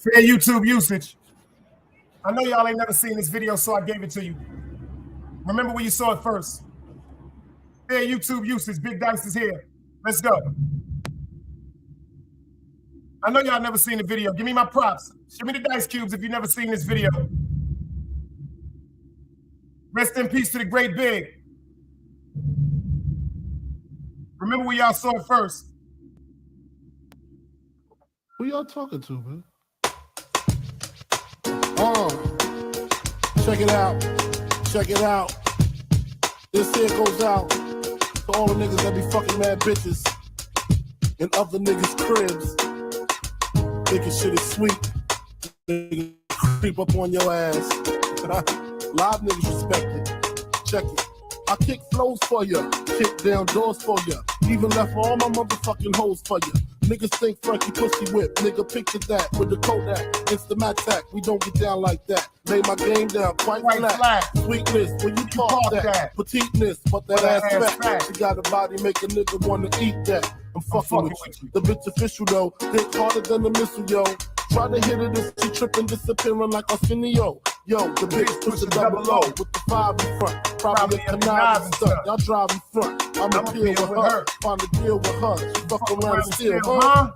Fair YouTube usage. I know y'all ain't never seen this video, so I gave it to you. Remember when you saw it first. Fair YouTube usage. Big Dice is here. Let's go. I know y'all never seen the video. Give me my props. Show me the dice cubes if you've never seen this video. Rest in peace to the great Big. Remember when y'all saw it first. Who y'all talking to, man? Check it out. Check it out. This here goes out to all the niggas that be fucking mad bitches in other niggas' cribs. Thinking shit is sweet. Niggas creep up on your ass. Live niggas respect it. Check it. I kick flows for ya, kick down doors for ya, even left all my motherfucking hoes for ya. Niggas think Frankie pussy whip, nigga picture that with the Kodak, Instamatic, we don't get down like that. Lay my game down quite flat. Sweetness, when you park that. Petiteness, but that ass fat. She got a body, make a nigga wanna eat that. I'm fucking with you. The bitch official though, hit harder than the missile, yo. Try to hit it if she tripping, disappearing like Arsenio. Yo, the bitch push a double O with the 5 in front. Probably a conniving stunt. Y'all drive in front. I'ma deal with her. Find a deal with her. She fuck around and steal, huh?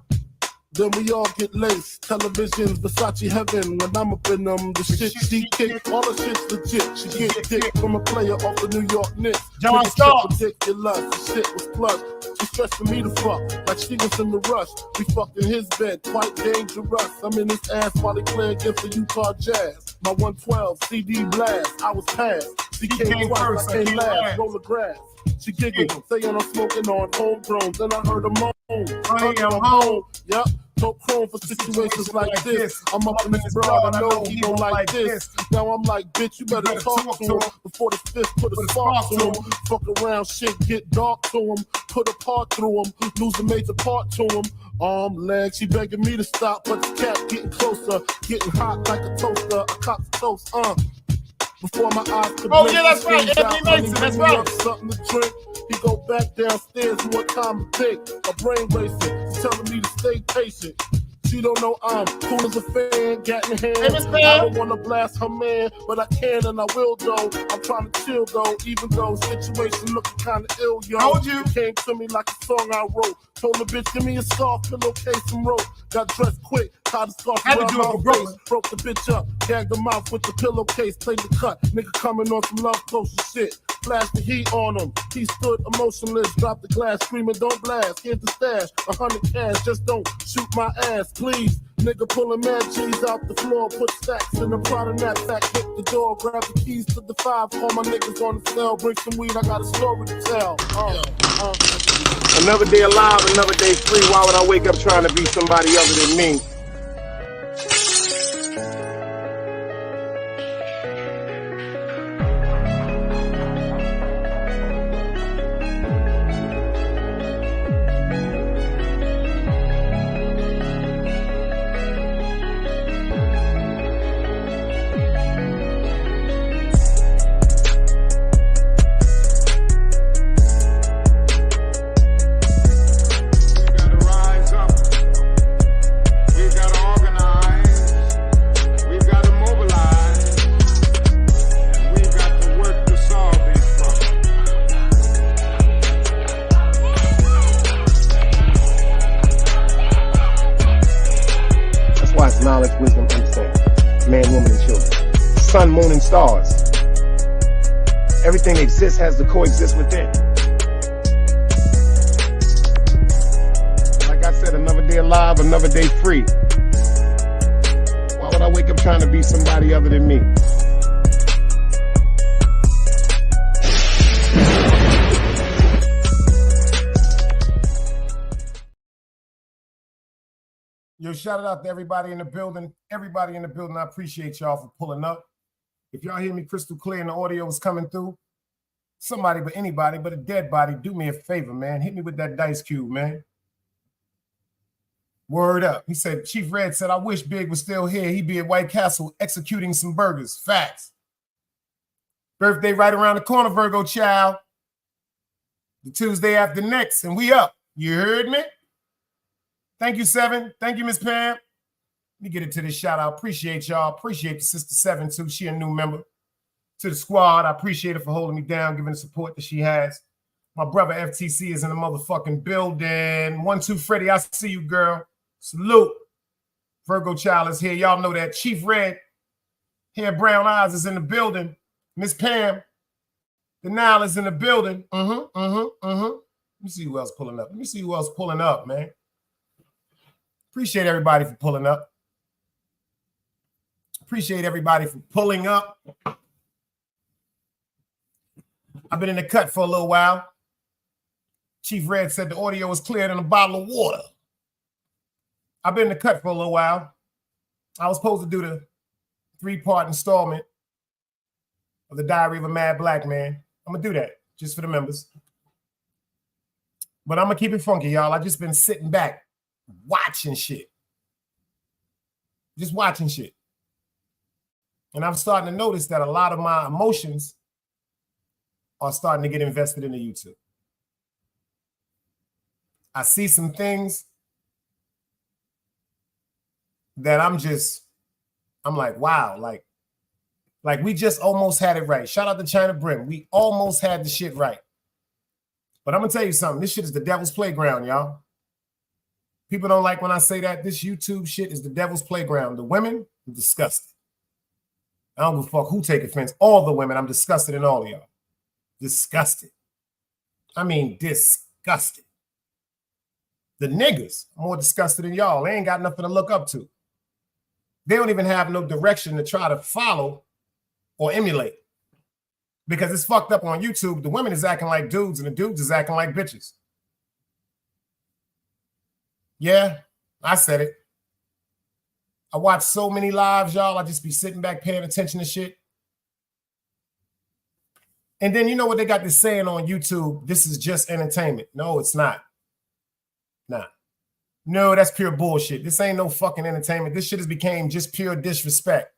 then we all get laced. Televisions, Versace heaven, when I'm up in them, the shit she kick, all the shit's legit. She get dick from a player off the New York Knicks. John Stark. Ridiculous, the shit was plush. She stressing me to fuck, like she was in the rush. We fucked in his bed, quite dangerous. I'm in his ass while they play against the Utah Jazz. My 112 CD blast, I was passed. She came twice, I came last, roll the grass. She giggled, saying I'm smoking on homegrown. Then I heard her moan. I am home. Yep. Took chrome for situations like this. I'm up in this broad, I know he don't like this. Now I'm like, bitch, you better talk to him before the fifth put a spark to him. Fuck around, shit get dark to him. Put a part through him, lose a major part to him. Arm, leg, she begging me to stop, but the cat getting closer, getting hot like a toaster. A cop's toast, before my eyes could blink. Yeah, that's right, Anthony Mason, that's right. Something to drink. He go back downstairs and what time to take. My brain racing, she's telling me to stay patient. She don't know I'm cool as a fan, gat in hand. I don't want to blast her man, but I can and I will though. I'm trying to chill though, even though situation looking kind of ill, yo. Told you. Came to me like a song I wrote. Told the bitch, give me a scarf, pillowcase, and rope. Got dressed quick, tied the scarf around my face. Broke the bitch up, gagged the mouth with the pillowcase. Played the cut, nigga coming on some love potion shit. Flashed the heat on him. He stood emotionless, dropped the glass, screaming, don't blast. Here's the stash, 100 cash, just don't shoot my ass, please. Nigga pulling mad G's out the floor, put stacks in the Prada knapsack, hit the door, grab the keys to the 5, call my niggas on the cell, bring some weed, I got a story to tell. Another day alive, another day free. Why would I wake up trying to be somebody other than me? Knowledge, wisdom, understanding. Man, woman, and children. Sun, moon, and stars. Everything that exists has to coexist within. Like I said, another day alive, another day free. Why would I wake up trying to be somebody other than me? Yo, shout out to everybody in the building. Everybody in the building, I appreciate y'all for pulling up. If y'all hear me crystal clear and the audio is coming through, somebody but anybody but a dead body, do me a favor, man. Hit me with that dice cube, man. Word up. He said, Chief Red said, I wish Big was still here. He'd be at White Castle executing some burgers. Facts. Birthday right around the corner, Virgo child. The Tuesday after next, and we up. You heard me? Thank you, Seven. Thank you, Miss Pam. Let me get into this shout out. Appreciate y'all. Appreciate the Sister Seven, too. She a new member to the squad. I appreciate her for holding me down, giving the support that she has. My brother FTC is in the motherfucking building. 1-2 Freddie, I see you, girl. Salute. Virgo Child is here. Y'all know that. Chief Red, hair brown eyes is in the building. Miss Pam, the Nile is in the building. Let me see who else pulling up. Let me see who else pulling up, man. Appreciate everybody for pulling up. Appreciate everybody for pulling up. I've been in the cut for a little while. Chief Red said the audio was cleared in a bottle of water. I've been in the cut for a little while. I was supposed to do the 3-part installment of the Diary of a Mad Black Man. I'm going to do that just for the members. But I'm going to keep it funky, y'all. I've just been sitting back, watching shit. Just watching shit. And I'm starting to notice that a lot of my emotions are starting to get invested into YouTube. I see some things that I'm like, wow, like we just almost had it right. Shout out to China Brim. We almost had the shit right. But I'm going to tell you something. This shit is the devil's playground, y'all. People don't like when I say that. This YouTube shit is the devil's playground. The women, I'm disgusted. I don't give a fuck who take offense. All the women, I'm disgusted in all of y'all. Disgusted. I mean, disgusted. The niggas are more disgusted than y'all. They ain't got nothing to look up to. They don't even have no direction to try to follow or emulate. Because it's fucked up on YouTube. The women is acting like dudes and the dudes is acting like bitches. Yeah, I said it. I watch so many lives, y'all. I just be sitting back paying attention to shit. And then you know what they got this saying on YouTube? This is just entertainment. No, it's not. Nah. No, that's pure bullshit. This ain't no fucking entertainment. This shit has became just pure disrespect.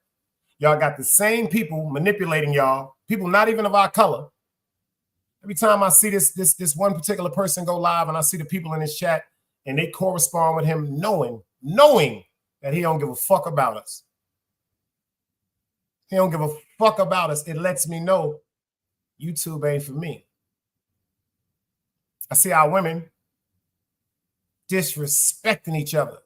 Y'all got the same people manipulating y'all. People not even of our color. Every time I see this one particular person go live and I see the people in his chat and they correspond with him knowing that he don't give a fuck about us. He don't give a fuck about us. It lets me know YouTube ain't for me. I see our women disrespecting each other.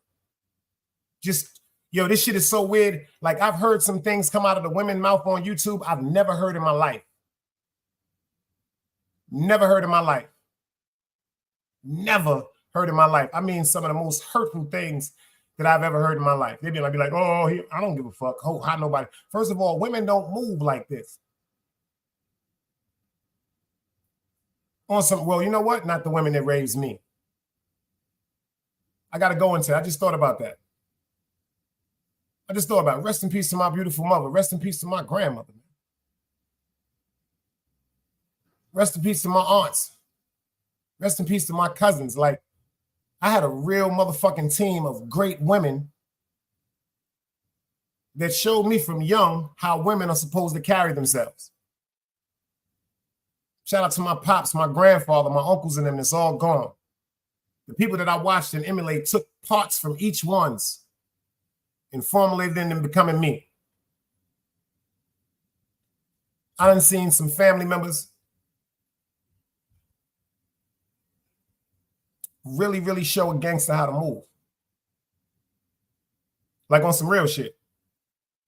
Just, yo, this shit is so weird. Like, I've heard some things come out of the women's mouth on YouTube I've never heard in my life. Never heard in my life. Never heard in my life. I mean, some of the most hurtful things that I've ever heard in my life. They'd be like, oh, I don't give a fuck. Oh, how nobody. First of all, women don't move like this. On some, well, you know what? Not the women that raised me. I got to go into it. I just thought about that. I just thought about it. Rest in peace to my beautiful mother. Rest in peace to my grandmother. Rest in peace to my aunts. Rest in peace to my cousins. Like, I had a real motherfucking team of great women that showed me from young how women are supposed to carry themselves. Shout out to my pops, my grandfather, my uncles and them. It's all gone. The people that I watched and emulate took parts from each one's and formulated them into becoming me. I done seen some family members really, really show a gangster how to move. Like on some real shit.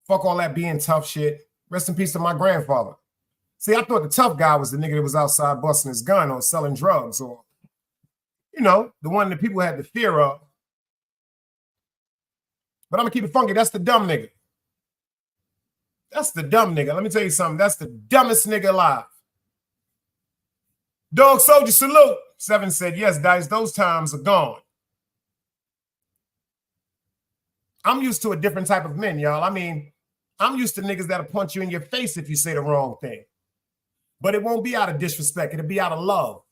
Fuck all that being tough shit. Rest in peace to my grandfather. See, I thought the tough guy was the nigga that was outside busting his gun or selling drugs or, you know, the one that people had the fear of. But I'm going to keep it funky. That's the dumb nigga. That's the dumb nigga. Let me tell you something. That's the dumbest nigga alive. Dog Soldier, salute. Seven said, yes, Dice, those times are gone. I'm used to a different type of men, y'all. I mean, I'm used to niggas that'll punch you in your face if you say the wrong thing. But it won't be out of disrespect. It'll be out of love.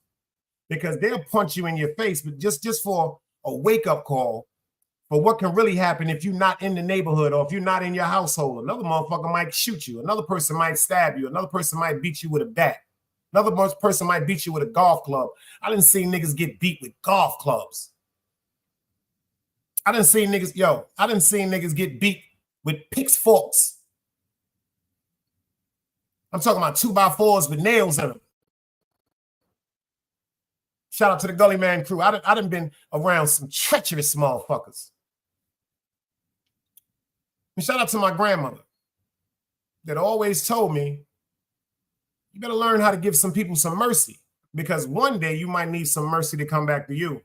Because they'll punch you in your face, but just for a wake-up call for what can really happen if you're not in the neighborhood or if you're not in your household. Another motherfucker might shoot you. Another person might stab you. Another person might beat you with a bat. Another person might beat you with a golf club. I didn't see niggas get beat with golf clubs. I didn't see niggas get beat with pitchforks. I'm talking about 2x4s with nails in them. Shout out to the Gully Man crew. I done been around some treacherous motherfuckers. And shout out to my grandmother that always told me, you better learn how to give some people some mercy because one day you might need some mercy to come back to you.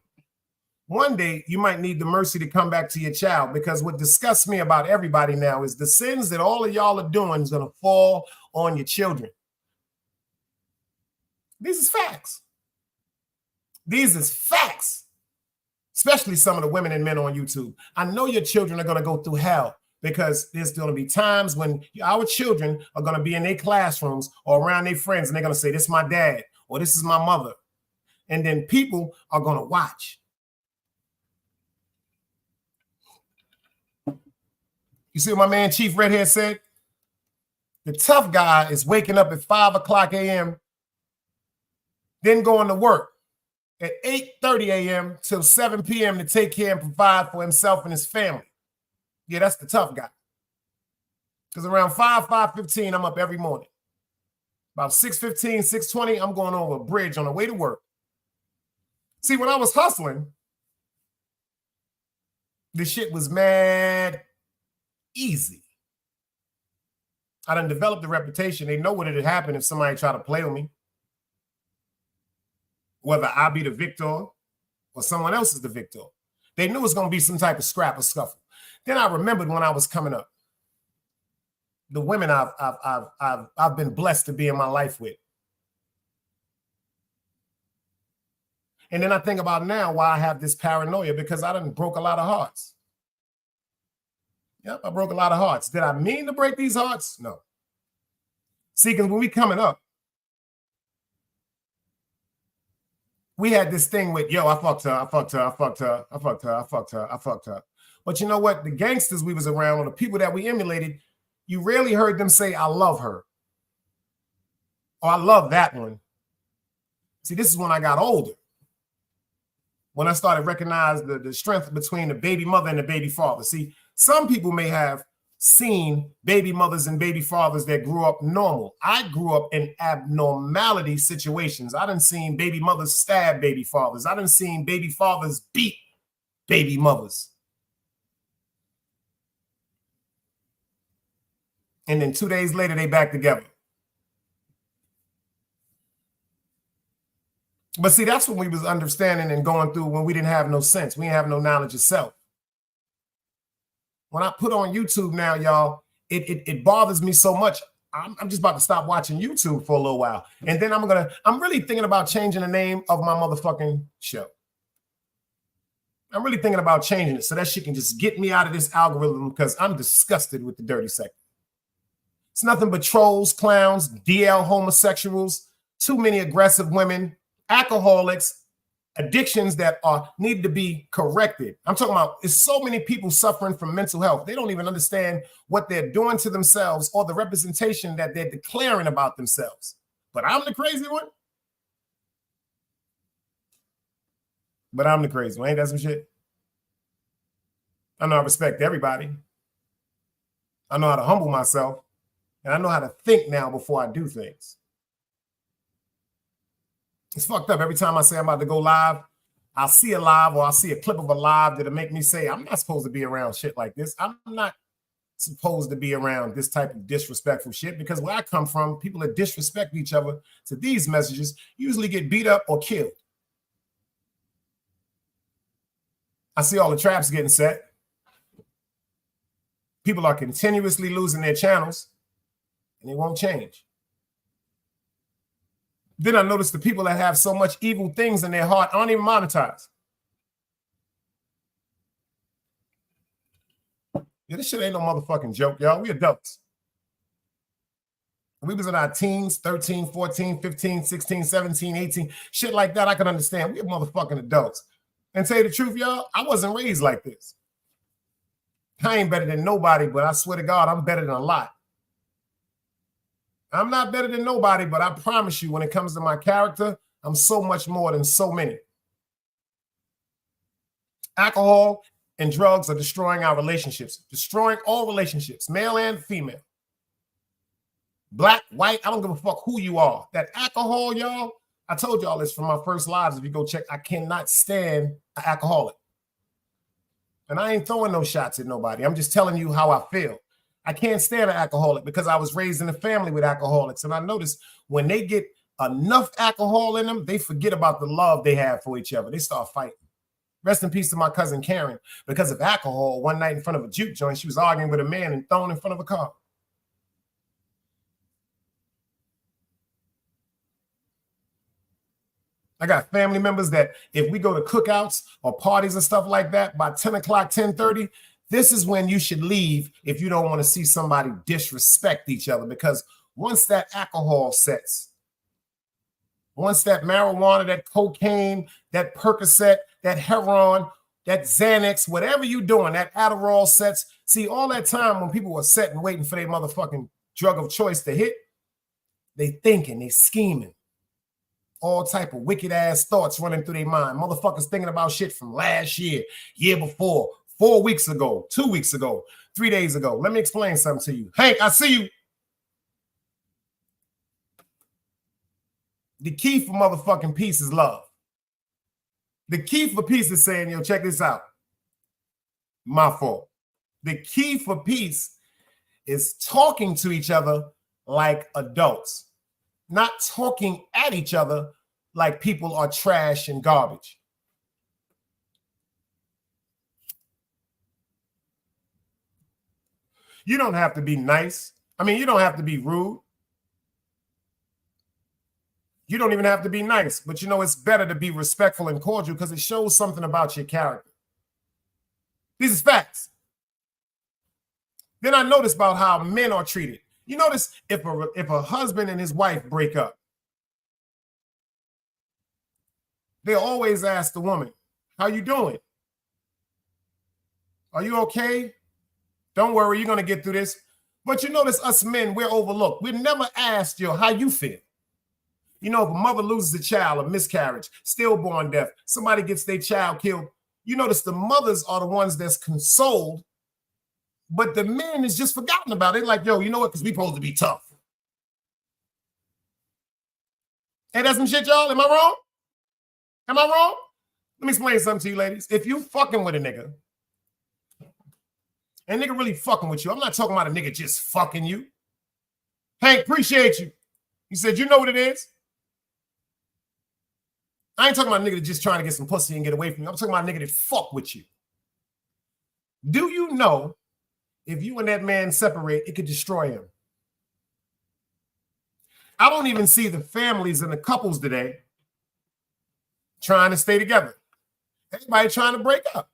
One day you might need the mercy to come back to your child because what disgusts me about everybody now is the sins that all of y'all are doing is going to fall on your children. These is facts. These is facts, especially some of the women and men on YouTube. I know your children are going to go through hell because there's going to be times when our children are going to be in their classrooms or around their friends and they're going to say, this is my dad or this is my mother. And then people are going to watch. You see what my man Chief Redhead said? The tough guy is waking up at 5 o'clock a.m., then going to work at 8:30 a.m. till 7 p.m. to take care and provide for himself and his family. Yeah, that's the tough guy. Because around 5:15, I'm up every morning. About 6:15, 6:20, I'm going over a bridge on the way to work. See, when I was hustling, The shit was mad easy. I done developed a reputation. They know what it'd happen if somebody try to play with me. Whether I be the victor or someone else is the victor. They knew it was going to be some type of scrap or scuffle. Then I remembered when I was coming up, the women I've been blessed to be in my life with. And then I think about now why I have this paranoia, because I done broke a lot of hearts. Yep, I broke a lot of hearts. Did I mean to break these hearts? No. See, because when we coming up, we had this thing with, yo, I fucked her. But you know what? The gangsters we was around, or the people that we emulated, you rarely heard them say, I love her. Or I love that one. See, this is when I got older. When I started recognizing the strength between the baby mother and the baby father. See, some people may have seen baby mothers and baby fathers that grew up normal. I grew up in abnormality situations. I done seen baby mothers stab baby fathers. I done seen baby fathers beat baby mothers. And then 2 days later, they back together. But see, that's when we was understanding and going through when we didn't have no sense. We didn't have no knowledge of self. When I put on YouTube now, y'all, it bothers me so much. I'm just about to stop watching YouTube for a little while. And then I'm really thinking about changing the name of my motherfucking show. I'm really thinking about changing it so that shit can just get me out of this algorithm, because I'm disgusted with the dirty sector. It's nothing but trolls, clowns, DL homosexuals, too many aggressive women, alcoholics, addictions that need to be corrected. I'm talking about, there's so many people suffering from mental health. They don't even understand what they're doing to themselves or the representation that they're declaring about themselves. But I'm the crazy one. Ain't that some shit? I know I respect everybody. I know how to humble myself. And I know how to think now before I do things. It's fucked up. Every time I say I'm about to go live, I'll see a live or I'll see a clip of a live that'll make me say, I'm not supposed to be around shit like this. I'm not supposed to be around this type of disrespectful shit, because where I come from, people that disrespect each other to these messages usually get beat up or killed. I see all the traps getting set. People are continuously losing their channels, and they won't change. Then I notice the people that have so much evil things in their heart aren't even monetized. Yeah, this shit ain't no motherfucking joke, y'all. We adults. We was in our teens, 13, 14, 15, 16, 17, 18, shit like that. I can understand. We're motherfucking adults. And tell you the truth, y'all, I wasn't raised like this. I ain't better than nobody, but I swear to God, I'm better than a lot. I'm not better than nobody, but I promise you, when it comes to my character, I'm so much more than so many. Alcohol and drugs are destroying our relationships, destroying all relationships, male and female. Black, white, I don't give a fuck who you are. That alcohol, y'all, I told y'all this from my first lives. If you go check, I cannot stand an alcoholic. And I ain't throwing no shots at nobody. I'm just telling you how I feel. I can't stand an alcoholic because I was raised in a family with alcoholics. And I noticed when they get enough alcohol in them, they forget about the love they have for each other. They start fighting. Rest in peace to my cousin Karen. Because of alcohol, one night in front of a juke joint, she was arguing with a man and thrown in front of a car. I got family members that if we go to cookouts or parties and stuff like that, by 10 o'clock, 10:30, this is when you should leave if you don't want to see somebody disrespect each other. Because once that alcohol sets, once that marijuana, that cocaine, that Percocet, that heroin, that Xanax, whatever you're doing, that Adderall sets, see, all that time when people were sitting waiting for their motherfucking drug of choice to hit, they thinking, they scheming. All type of wicked ass thoughts running through their mind. Motherfuckers thinking about shit from last year, year before, 4 weeks ago, 2 weeks ago, 3 days ago. Let me explain something to you. Hank, I see you. The key for motherfucking peace is love. The key for peace is saying, yo, check this out. My fault. The key for peace is talking to each other like adults, not talking at each other like people are trash and garbage. You don't have to be nice. I mean, you don't have to be rude. You don't even have to be nice, but you know, it's better to be respectful and cordial because it shows something about your character. These are facts. Then I noticed about how men are treated. You notice if a husband and his wife break up, they always ask the woman, how you doing? Are you okay? Don't worry, you're going to get through this. But you notice us men, we're overlooked. We're never asked, how you feel. You know, if a mother loses a child, a miscarriage, stillborn death, somebody gets their child killed, you notice the mothers are the ones that's consoled, but the men is just forgotten about it. Like, yo, you know what? Because we supposed to be tough. Ain't that some shit, y'all? Am I wrong? Am I wrong? Let me explain something to you, ladies. If you fucking with a nigga, and nigga really fucking with you, I'm not talking about a nigga just fucking you. Hank, appreciate you. He said, you know what it is? I ain't talking about a nigga that just trying to get some pussy and get away from you. I'm talking about a nigga that fuck with you. Do you know if you and that man separate, it could destroy him? I don't even see the families and the couples today trying to stay together. Everybody trying to break up.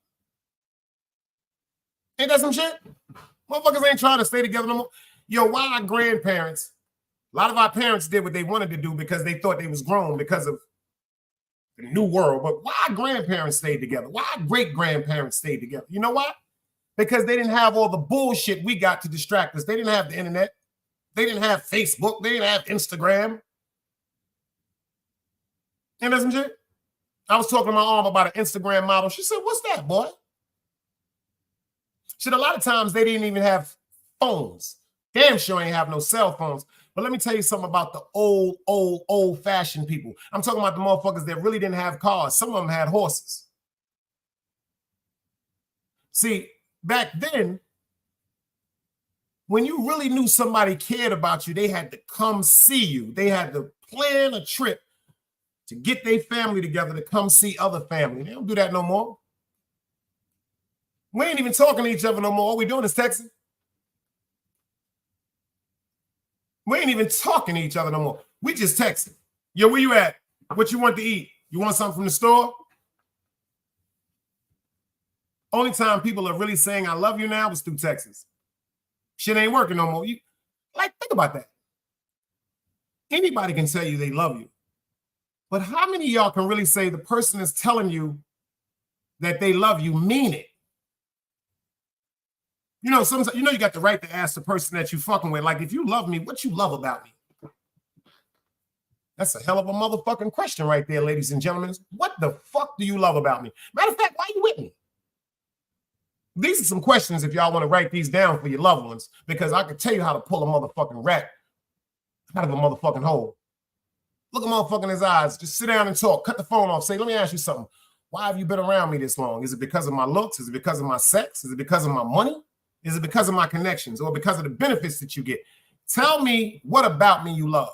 Ain't that some shit? Motherfuckers ain't trying to stay together no more. Yo, why our grandparents, a lot of our parents did what they wanted to do because they thought they was grown because of the new world. But why our grandparents stayed together? Why our great-grandparents stayed together? You know why? Because they didn't have all the bullshit we got to distract us. They didn't have the internet. They didn't have Facebook. They didn't have Instagram. You know some shit? I was talking to my mom about an Instagram model. She said, what's that, boy? Shit, a lot of times they didn't even have phones. Damn sure ain't have no cell phones. But let me tell you something about the old-fashioned people. I'm talking about the motherfuckers that really didn't have cars. Some of them had horses. See, back then, when you really knew somebody cared about you, they had to come see you. They had to plan a trip to get their family together to come see other family. They don't do that no more. We ain't even talking to each other no more. All we doing is texting. We ain't even talking to each other no more. We just texting. Yo, where you at? What you want to eat? You want something from the store? Only time people are really saying I love you now is through texts. Shit ain't working no more. Think about that. Anybody can tell you they love you. But how many of y'all can really say the person is telling you that they love you mean it? You know, sometimes you got the right to ask the person that you fucking with, like, if you love me, what you love about me? That's a hell of a motherfucking question right there, ladies and gentlemen. What the fuck do you love about me? Matter of fact, why are you with me? These are some questions if y'all want to write these down for your loved ones, because I can tell you how to pull a motherfucking rat out of a motherfucking hole. Look a motherfucker in his eyes. Just sit down and talk. Cut the phone off. Say, let me ask you something. Why have you been around me this long? Is it because of my looks? Is it because of my sex? Is it because of my money? Is it because of my connections or because of the benefits that you get? Tell me what about me you love.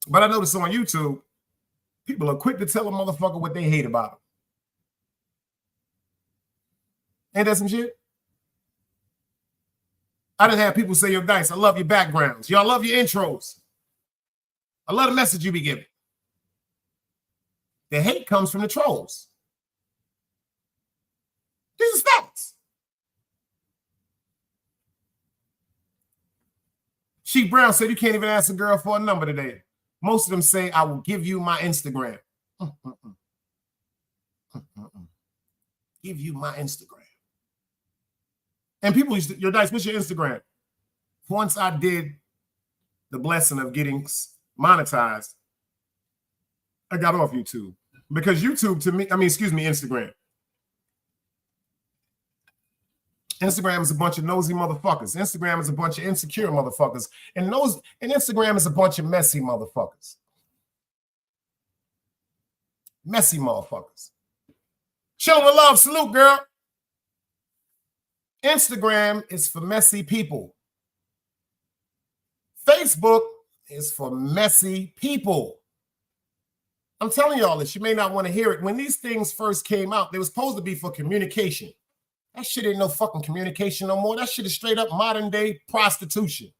But I noticed on YouTube, people are quick to tell a motherfucker what they hate about them. Ain't that some shit? I done have people say, yo, Dice, I love your backgrounds. Y'all love your intros. I love the message you be giving. The hate comes from the trolls. These are facts. She Brown said you can't even ask a girl for a number today. Most of them say, I will give you my Instagram. Give you my Instagram. And people used to, yo, Dice, what's your Instagram? Once I did the blessing of getting monetized, I got off YouTube. Because YouTube to me, Instagram. Instagram is a bunch of nosy motherfuckers. Instagram is a bunch of insecure motherfuckers. And Instagram is a bunch of messy motherfuckers. Messy motherfuckers. Children with love, salute, girl. Instagram is for messy people. Facebook is for messy people. I'm telling y'all this. You may not want to hear it. When these things first came out, they were supposed to be for communication. That shit ain't no fucking communication no more. That shit is straight up modern day prostitution.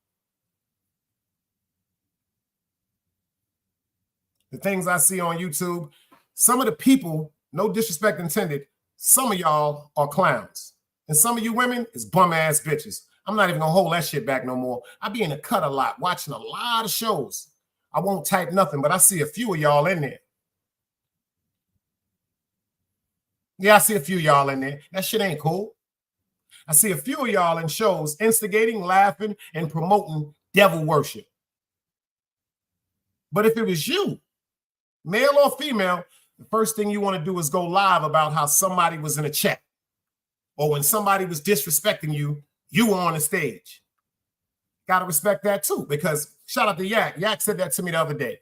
The things I see on YouTube, some of the people, no disrespect intended, some of y'all are clowns. And some of you women is bum ass bitches. I'm not even gonna hold that shit back no more. I be in the cut a lot, watching a lot of shows. I won't type nothing, but I see a few of y'all in there. Yeah, I see a few of y'all in there. That shit ain't cool. I see a few of y'all in shows instigating, laughing, and promoting devil worship. But if it was you, male or female, the first thing you want to do is go live about how somebody was in a chat. Or when somebody was disrespecting you, you were on the stage. Got to respect that too, because shout out to Yak. Yak said that to me the other day.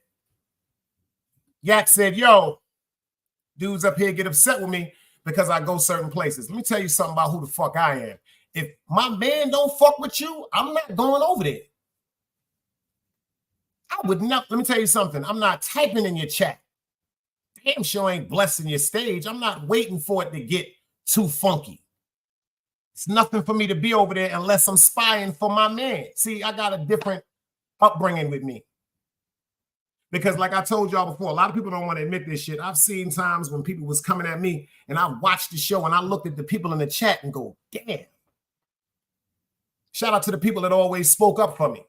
Yak said, yo, dudes up here get upset with me because I go certain places. Let me tell you something about who the fuck I am. If my man don't fuck with you, I'm not going over there. I would not. Let me tell you something. I'm not typing in your chat. Damn sure ain't blessing your stage. I'm not waiting for it to get too funky. It's nothing for me to be over there unless I'm spying for my man. See, I got a different upbringing with me. Because like I told y'all before, a lot of people don't want to admit this shit. I've seen times when people was coming at me and I watched the show and I looked at the people in the chat and go, damn. Shout out to the people that always spoke up for me.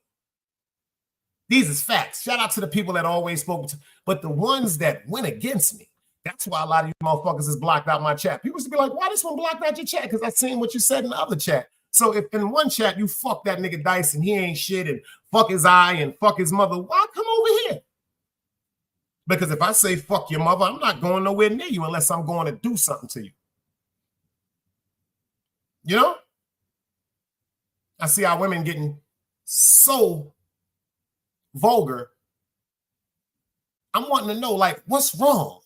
These is facts. Shout out to the people that always spoke to, but the ones that went against me, that's why a lot of you motherfuckers is blocked out my chat. People used to be like, why this one blocked out your chat? Because I seen what you said in the other chat. So if in one chat you fuck that nigga Dice and he ain't shit and fuck his eye and fuck his mother, why come over here? Because if I say fuck your mother, I'm not going nowhere near you unless I'm going to do something to you. You know? I see our women getting so vulgar. I'm wanting to know, like, what's wrong?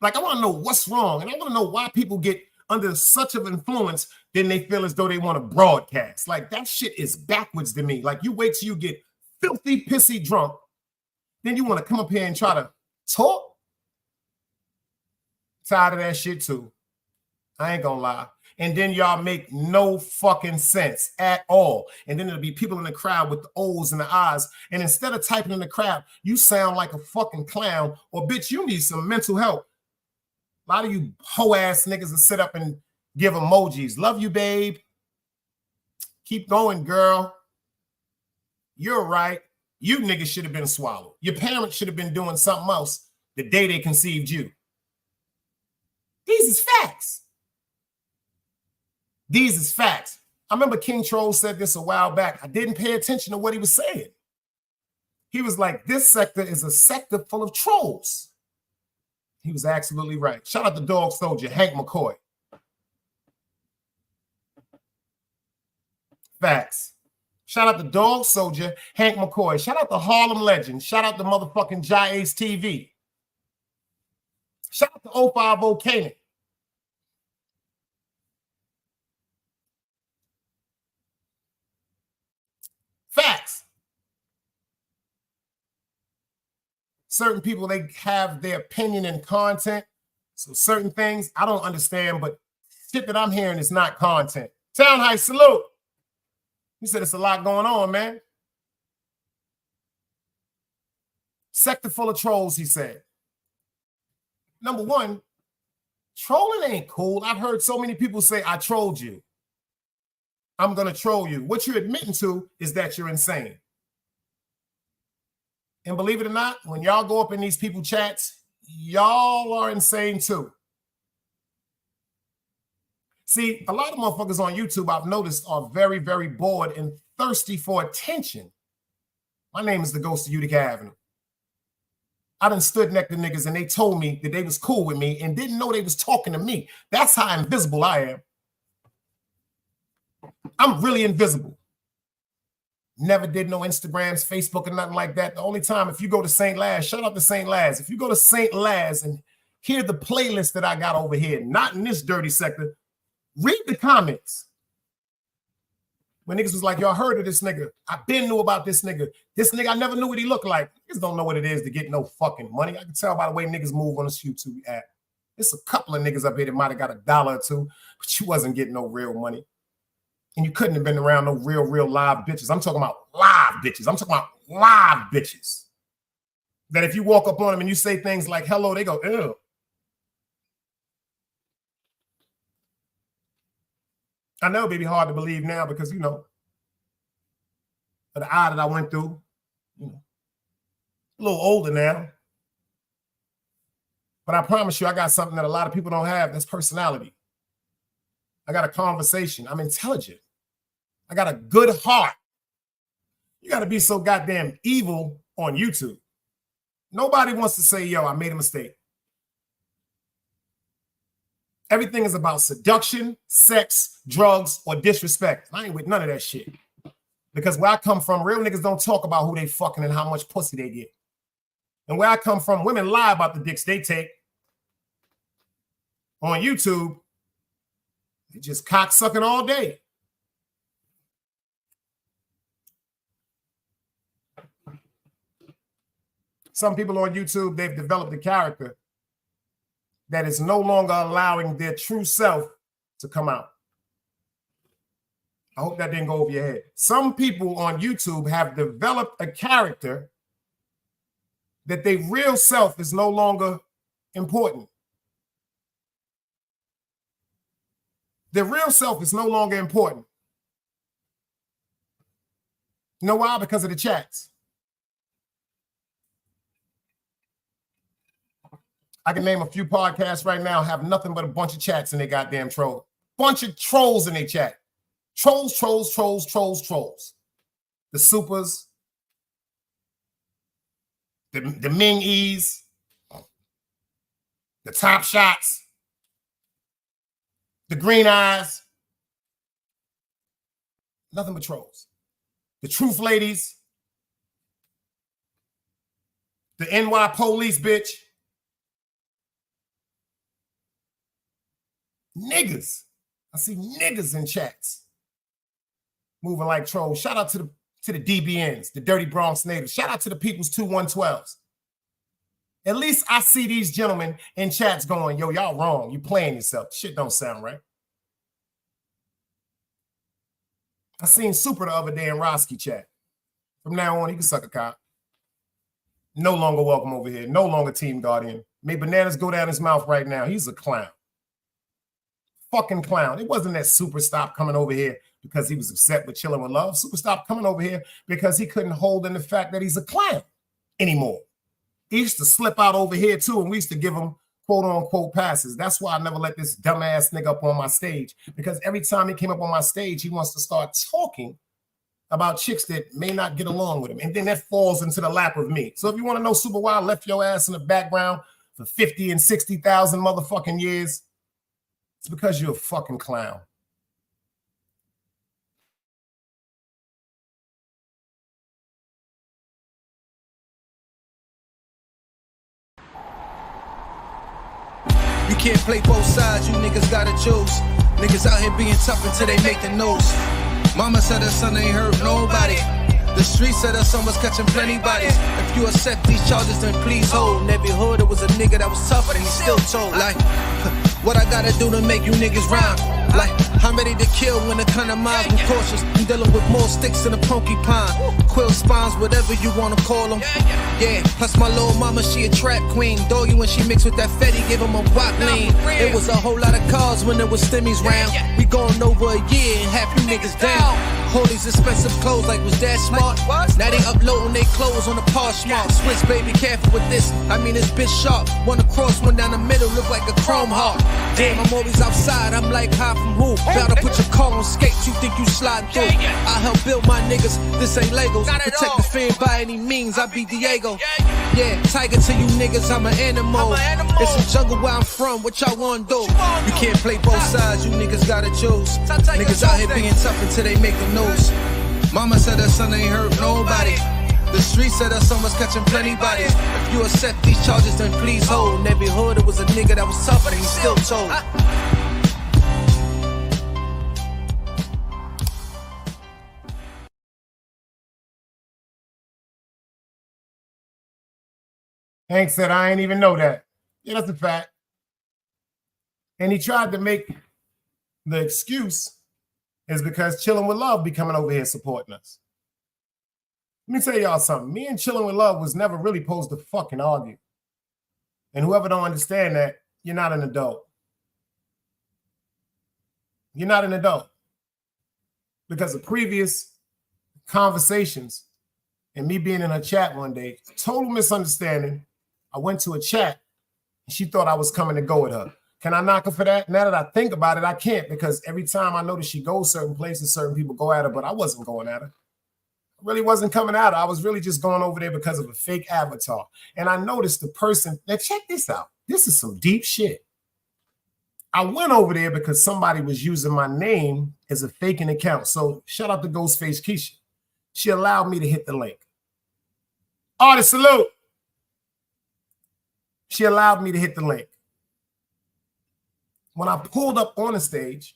Like, I want to know what's wrong. And I want to know why people get under such of influence, then they feel as though they want to broadcast. Like, that shit is backwards to me. Like, you wait till you get filthy, pissy drunk, then you want to come up here and try to talk? Tired of that shit, too. I ain't gonna lie. And then y'all make no fucking sense at all. And then there'll be people in the crowd with the O's and the I's. And instead of typing in the crowd, you sound like a fucking clown. Or bitch, you need some mental help. A lot of you hoe-ass niggas will sit up and give emojis. Love you, babe. Keep going, girl. You're right. You niggas should have been swallowed. Your parents should have been doing something else the day they conceived you. These is facts. These is facts. I remember King Troll said this a while back. I didn't pay attention to what he was saying. He was like, this sector is a sector full of trolls. He was absolutely right. Shout out to Dog Soldier, Hank McCoy. Facts. Shout out to Dog Soldier, Hank McCoy. Shout out to Harlem Legend. Shout out to motherfucking Jai Ace TV. Shout out to 050 Canaan. Facts. Certain people, they have their opinion and content. So certain things I don't understand, but shit that I'm hearing is not content. Town High, salute. He said it's a lot going on, man. Sector full of trolls, he said. Number one, trolling ain't cool. I've heard so many people say, I trolled you. I'm going to troll you. What you're admitting to is that you're insane. And believe it or not, when y'all go up in these people chats, y'all are insane too. See, a lot of motherfuckers on YouTube, I've noticed, are very, very bored and thirsty for attention. My name is the Ghost of Utica Avenue. I done stood next to niggas and they told me that they was cool with me and didn't know they was talking to me. That's how invisible I am. I'm really invisible. Never did no Instagrams, Facebook, or nothing like that. The only time, if you go to St. Laz, shout out to St. Laz. If you go to St. Laz and Hear the playlist that I got over here, not in this dirty sector. Read the comments. When niggas was like, y'all heard of this nigga. I been knew about this nigga. This nigga, I never knew what he looked like. Niggas don't know what it is to get no fucking money. I can tell by the way niggas move on this YouTube app. There's a couple of niggas up here that might have got $1 or $2, but you wasn't getting no real money. And you couldn't have been around no real live bitches. I'm talking about live bitches. I'm talking about live bitches. That if you walk up on them and you say things like hello, they go, ew. I know it'd be hard to believe now because, you know, of the eye that I went through, you know, a little older now. But I promise you, I got something that a lot of people don't have. That's personality. I got a conversation. I'm intelligent. I got a good heart. You got to be so goddamn evil on YouTube. Nobody wants to say, yo, I made a mistake. Everything is about seduction, sex, drugs, or disrespect. I ain't with none of that shit. Because where I come from, real niggas don't talk about who they fucking and how much pussy they get. And where I come from, women lie about the dicks they take. On YouTube, they just cock sucking all day. Some people on YouTube, they've developed a character that is no longer allowing their true self to come out. I hope that didn't go over your head. Some people on YouTube have developed a character that their real self is no longer important. Their real self is no longer important. You know why? Because of the chats. I can name a few podcasts right now, have nothing but a bunch of chats in their goddamn troll. Bunch of trolls in their chat. Trolls. The supers. The Ming E's. The top shots. The green eyes. Nothing but trolls. The truth ladies. The NY police bitch. Niggas. I see niggas in chats. Moving like trolls. Shout out to the DBNs, the Dirty Bronx natives. Shout out to the People's 2112s. At least I see these gentlemen in chats going, yo, y'all wrong. You playing yourself. Shit don't sound right. I seen Super the other day in Roski chat. From now on, he can suck a cock. No longer welcome over here. No longer Team Guardian. May bananas go down his mouth right now. He's a clown. Fucking clown. It wasn't that Super stopped coming over here because he was upset with Chilling with Love. Super stopped coming over here because he couldn't hold in the fact that he's a clown anymore. He used to slip out over here too, and we used to give him quote unquote passes. That's why I never let this dumbass nigga up on my stage, because every time he came up on my stage, he wants to start talking about chicks that may not get along with him. And then that falls into the lap of me. So if you want to know Super why I left your ass in the background for 50 and 60,000 motherfucking years, it's because you're a fucking clown. You can't play both sides, you niggas gotta choose. Niggas out here being tough until they make the news. Mama said her son ain't hurt nobody. The streets said her son was catching plenty bodies. If you accept these charges, then please hold. In every hood, it was a nigga that was tough, but he still told. Like, what I gotta do to make you niggas rhyme? Like, I'm ready to kill when the kind of minds be cautious. I'm dealing with more sticks than a porcupine. Quill spines, whatever you wanna call them. Yeah, plus my little mama, she a trap queen. Doggy when she mixed with that Fetty, give him a wop lean. It was a whole lot of cars when there was stimmies round. We going over a year and half you niggas down. All these expensive clothes like was that smart? Now they uploading they clothes on the Poshmark. Swiss baby, careful with this. I mean this bitch sharp. One across, one down the middle, look like a chrome heart. Damn, I'm always outside. I'm like high from who? About to put your car on skates. You think you sliding through? I help build my niggas. This ain't Legos. Protect the fan by any means. I be Diego. Yeah, tiger to you niggas. I'm an animal. It's some jungle where I'm from. What y'all wanna do? You can't play both sides. You niggas gotta choose. Niggas out here being tough until they make the news. Mama said her son ain't hurt nobody. The streets said that someone's catching plenty bodies. If you accept these charges, then please hold. In every hood, it was a nigga that was tough, but he still told. Hank said, I ain't even know that. Yeah, that's a fact. And he tried to make the excuse is because Chilling with Love be coming over here supporting us. Let me tell y'all something. Me and Chilling with Love was never really supposed to fucking argue. And whoever don't understand that, you're not an adult. You're not an adult. Because of previous conversations and me being in a chat one day, total misunderstanding. I went to a chat and she thought I was coming to go with her. Can I knock her for that? Now that I think about it, I can't, because every time I notice she goes certain places, certain people go at her, but I wasn't going at her. I really wasn't coming at her. I was really just going over there because of a fake avatar. And I noticed the person, now check this out. This is some deep shit. I went over there because somebody was using my name as a faking account. So shout out to Ghostface Keisha. She allowed me to hit the link. Artist salute. She allowed me to hit the link. When I pulled up on the stage,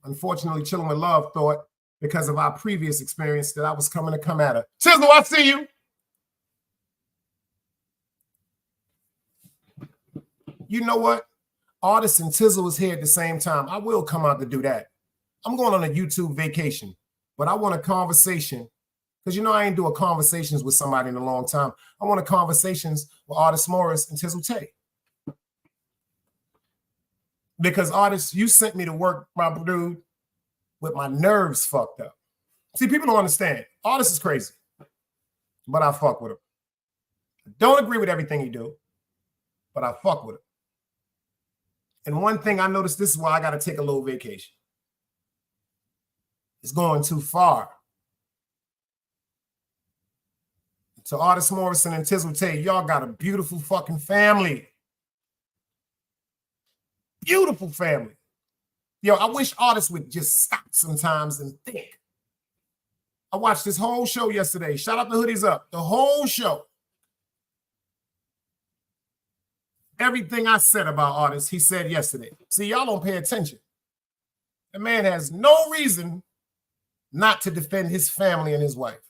unfortunately, Chilling with Love thought, because of our previous experience, that I was coming to come at her. Tizzle, I see you. You know what? Artist and Tizzle was here at the same time. I will come out to do that. I'm going on a YouTube vacation, but I want a conversation, because you know I ain't doing conversations with somebody in a long time. I want a conversations with Artist Morris and Tizzle Tay. Because Artist, you sent me to work, my dude, with my nerves fucked up. See, people don't understand. Artist is crazy, but I fuck with him. I don't agree with everything he do, but I fuck with him. And one thing I noticed, this is why I got to take a little vacation. It's going too far. So Artist Morrison and Tizzle Tay, y'all got a beautiful fucking family. Beautiful family. Yo, I wish artists would just stop sometimes and think. I watched this whole show yesterday. Shout out to Hoodies Up. The whole show. Everything I said about artists, he said yesterday. See, y'all don't pay attention. The man has no reason not to defend his family and his wife.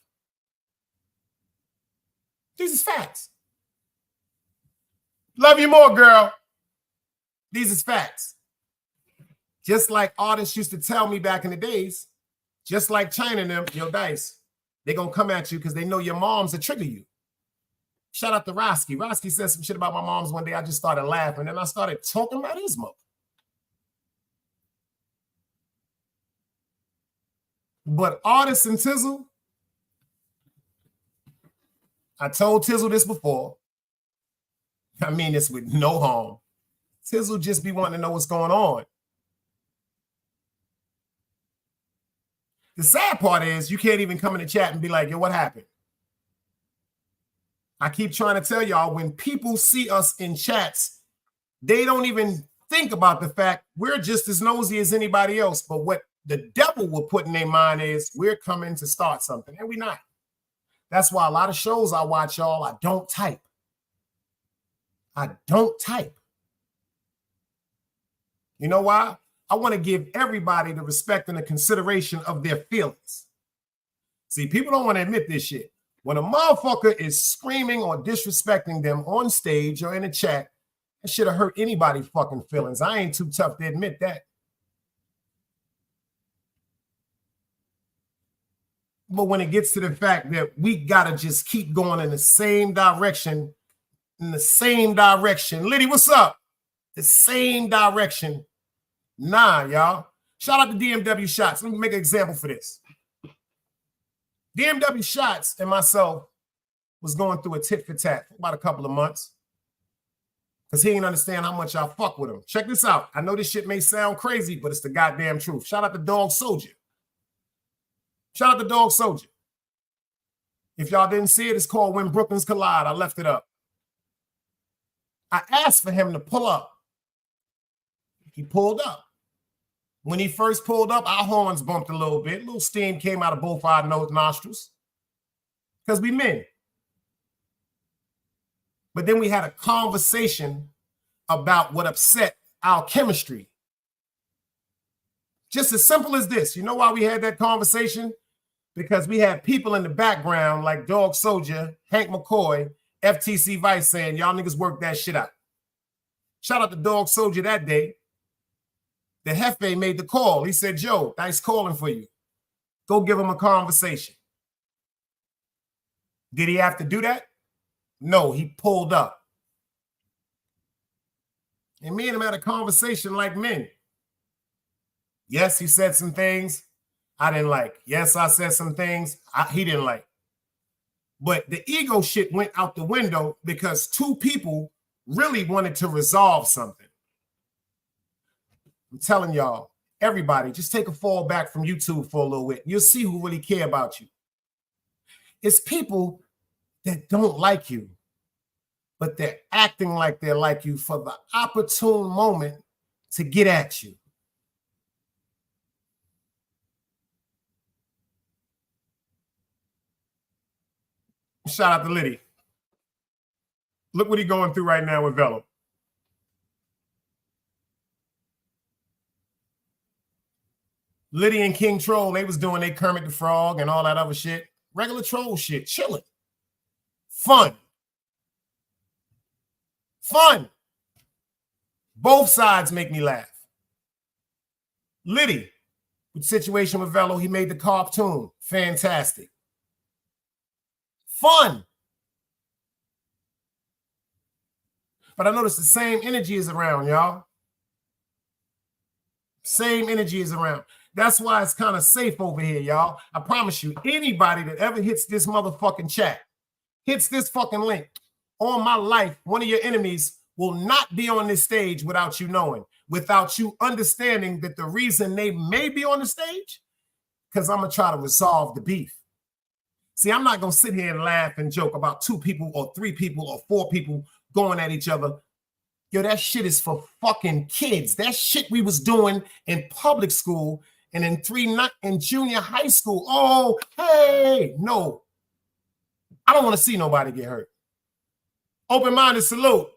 These is facts. Love you more, girl. These is facts. Just like artists used to tell me back in the days, just like China and them, yo, Dice, they're going to come at you because they know your moms will trigger you. Shout out to Roski. Roski said some shit about my mom's one day. I just started laughing, and I started talking about his mother. But Artist and Tizzle, I told Tizzle this before. I mean this with no harm. Tizzle just be wanting to know what's going on. The sad part is you can't even come in the chat and be like, yo, what happened? I keep trying to tell y'all, when people see us in chats, they don't even think about the fact we're just as nosy as anybody else. But what the devil will put in their mind is we're coming to start something, and we're not. That's why a lot of shows I watch, y'all, I don't type. I don't type. You know why? I want to give everybody the respect and the consideration of their feelings. See, people don't want to admit this shit. When a motherfucker is screaming or disrespecting them on stage or in a chat, that should have hurt anybody's fucking feelings. I ain't too tough to admit that. But when it gets to the fact that we got to just keep going in the same direction, Liddy, what's up? The same direction. Nah, y'all. Shout out to DMW Shots. Let me make an example for this. DMW Shots and myself was going through a tit for tat for about a couple of months because he didn't understand how much I fuck with him. Check this out. I know this shit may sound crazy, but it's the goddamn truth. Shout out to Dog Soldier. Shout out to Dog Soldier. If y'all didn't see it, it's called When Brooklyns Collide. I left it up. I asked for him to pull up. He pulled up. When he first pulled up, our horns bumped a little bit. A little steam came out of both our nostrils because we men. But then we had a conversation about what upset our chemistry. Just as simple as this. You know why we had that conversation? Because we had people in the background like Dog Soldier, Hank McCoy, FTC Vice saying, y'all niggas work that shit out. Shout out to Dog Soldier that day. The Hefe made the call. He said, Joe, nice calling for you. Go give him a conversation. Did he have to do that? No, he pulled up. And me and him had a conversation like men. Yes, he said some things I didn't like. Yes, I said some things he didn't like. But the ego shit went out the window because two people really wanted to resolve something. I'm telling y'all, everybody, just take a fall back from YouTube for a little bit. You'll see who really care about you. It's people that don't like you, but they're acting like they're like you for the opportune moment to get at you. Shout out to Liddy. Look what he's going through right now with Velo. Liddy and King Troll, they was doing their Kermit the Frog and all that other shit. Regular troll shit, chilling. Fun. Fun. Both sides make me laugh. Liddy, with the situation with Velo, he made the cartoon. Fantastic. Fun. But I noticed the same energy is around, y'all. Same energy is around. That's why it's kind of safe over here, y'all. I promise you, anybody that ever hits this motherfucking chat, hits this fucking link, on my life, one of your enemies will not be on this stage without you knowing, without you understanding that the reason they may be on the stage, because I'm going to try to resolve the beef. See, I'm not going to sit here and laugh and joke about 2 people or 3 people or 4 people going at each other. Yo, that shit is for fucking kids. That shit we was doing in public school and in junior high school. Oh, hey, no. I don't want to see nobody get hurt. Open-minded salute.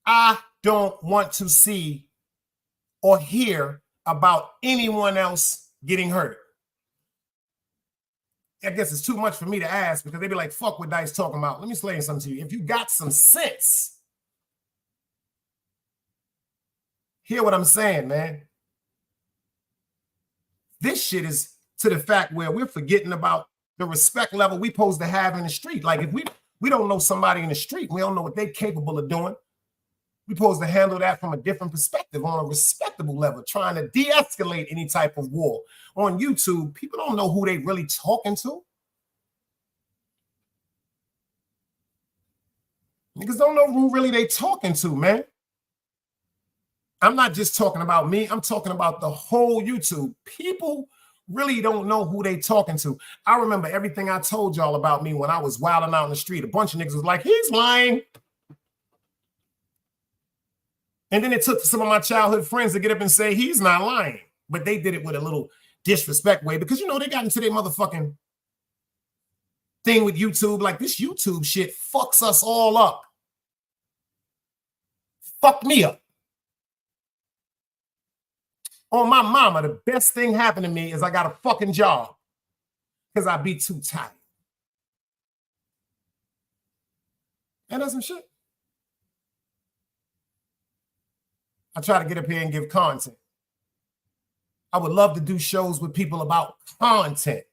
I don't want to see or hear about anyone else getting hurt. I guess it's too much for me to ask because they be like, fuck what Dice talking about. Let me explain something to you. If you got some sense, hear what I'm saying, man. This shit is to the fact where we're forgetting about the respect level we supposed to have in the street. Like if we don't know somebody in the street, we don't know what they're capable of doing. We're supposed to handle that from a different perspective on a respectable level, trying to de-escalate any type of war. On YouTube, people don't know who they really talking to. Niggas don't know who really they talking to, man. I'm not just talking about me. I'm talking about the whole YouTube. People really don't know who they talking to. I remember everything I told y'all about me when I was wilding out in the street. A bunch of niggas was like, he's lying. And then it took some of my childhood friends to get up and say, he's not lying. But they did it with a little disrespect way because, you know, they got into their motherfucking thing with YouTube. Like this YouTube shit fucks us all up. Fuck me up. On my mama, the best thing happened to me is I got a fucking job because I be too tired. And that's some shit. I try to get up here and give content. I would love to do shows with people about content.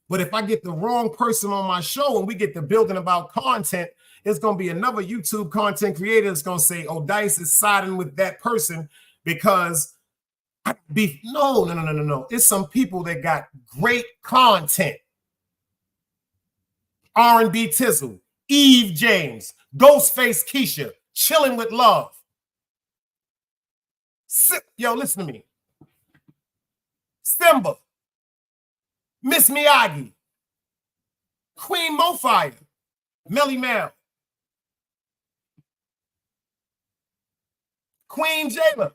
But if I get the wrong person on my show and we get to building about content, it's going to be another YouTube content creator that's going to say, oh, Dice is siding with that person because I be no. It's some people that got great content. R&B Tizzle, Eve James, Ghostface Keisha, Chilling with Love. Yo, listen to me. Simba, Miss Miyagi, Queen Mofire, Melly Mel, Queen Jayla.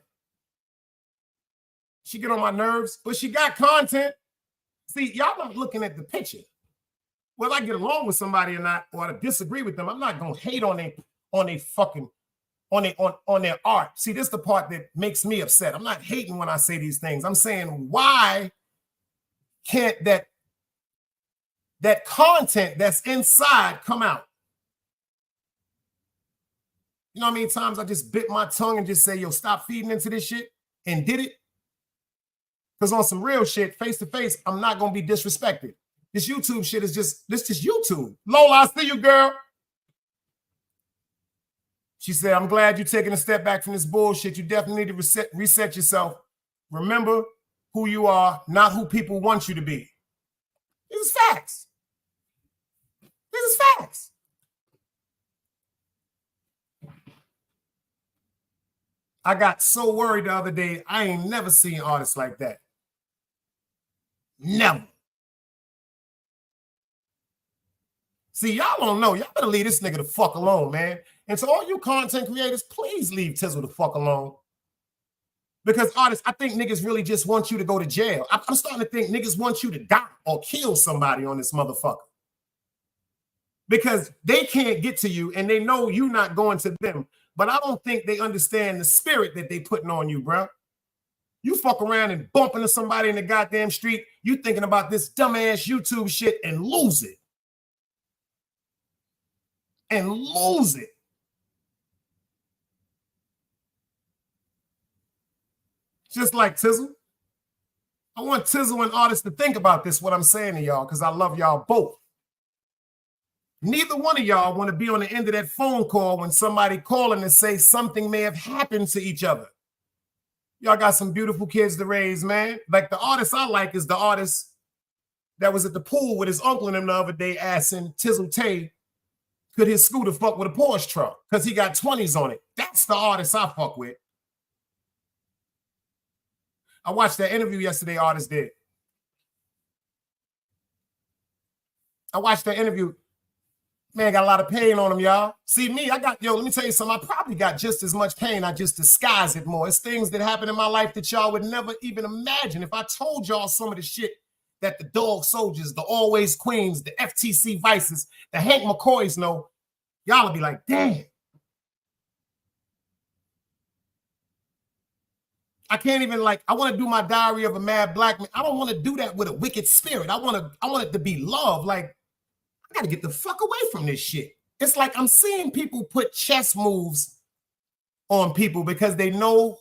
She get on my nerves, but she got content. See, y'all not looking at the picture. Whether I get along with somebody or not, or I disagree with them, I'm not gonna hate on their art. See, this is the part that makes me upset. I'm not hating when I say these things. I'm saying, why can't that content that's inside come out? You know how many times I just bit my tongue and just say, yo, stop feeding into this shit, and did it? Because on some real shit, face to face, I'm not gonna be disrespected. This YouTube shit is just YouTube. Lola, I see you, girl. She said, I'm glad you're taking a step back from this bullshit. You definitely need to reset yourself. Remember who you are, not who people want you to be. This is facts. This is facts. I got so worried the other day. I ain't never seen artists like that. Never. See, y'all don't know. Y'all better leave this nigga the fuck alone, man. And to all you content creators, please leave Tizzle the fuck alone. Because artists, I think niggas really just want you to go to jail. I'm starting to think niggas want you to die or kill somebody on this motherfucker. Because they can't get to you and they know you're not going to them. But I don't think they understand the spirit that they putting on you, bro. You fuck around and bump into somebody in the goddamn street, you thinking about this dumbass YouTube shit and lose it. And lose it. Just like Tizzle. I want Tizzle and artists to think about this, what I'm saying to y'all, because I love y'all both. Neither one of y'all want to be on the end of that phone call when somebody calling and say something may have happened to each other. Y'all got some beautiful kids to raise, man. Like, the artist I like is the artist that was at the pool with his uncle and him the other day asking Tizzle Tay, could his scooter fuck with a Porsche truck? Because he got 20s on it. That's the artist I fuck with. I watched that interview yesterday artist did. I watched that interview. Man, got a lot of pain on him, y'all. See me, let me tell you something. I probably got just as much pain. I just disguise it more. It's things that happen in my life that y'all would never even imagine. If I told y'all some of the shit that the Dog Soldiers, the Always Queens, the FTC Vices, the Hank McCoys know, y'all would be like, damn. I can't even, I want to do my Diary of a Mad Black Man. I don't want to do that with a wicked spirit. I want it to be love. Like, I got to get the fuck away from this shit. It's like I'm seeing people put chess moves on people because they know